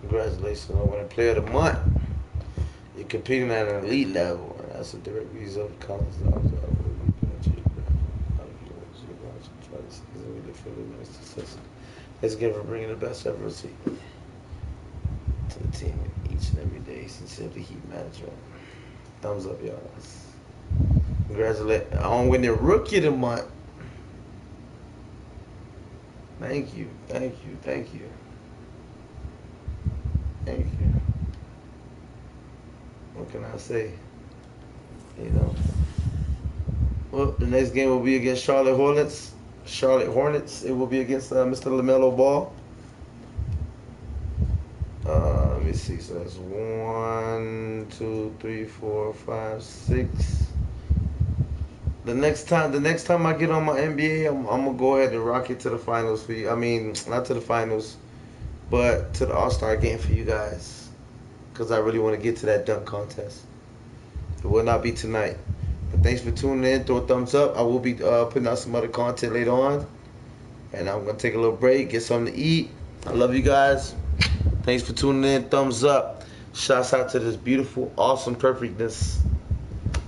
Congratulations on winning Player of the Month. You're competing at an elite level, and that's a direct result of college. Let's give for bringing the best ever to the team each and every day. Sincerely, Heat Management. Thumbs up, y'all. Congratulations on winning Rookie of the Month. Thank you, thank you, thank you. Thank you. What can I say? You know. Well, the next game will be against Charlotte Hornets. It will be against Mr. LaMelo Ball. Let me see. So that's 1, 2, 3, 4, 5, 6. The next time I get on my NBA, I'm gonna go ahead and rock it to the finals for you. I mean, not to the finals, but to the All-Star game for you guys, because I really want to get to that dunk contest. It will not be tonight. But thanks for tuning in. Throw a thumbs up. I will be putting out some other content later on. And I'm going to take a little break, get something to eat. I love you guys. Thanks for tuning in. Thumbs up. Shouts out to this beautiful, awesome perfectness.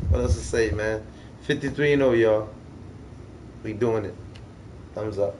What else to say, man? 53-0, y'all. We doing it. Thumbs up.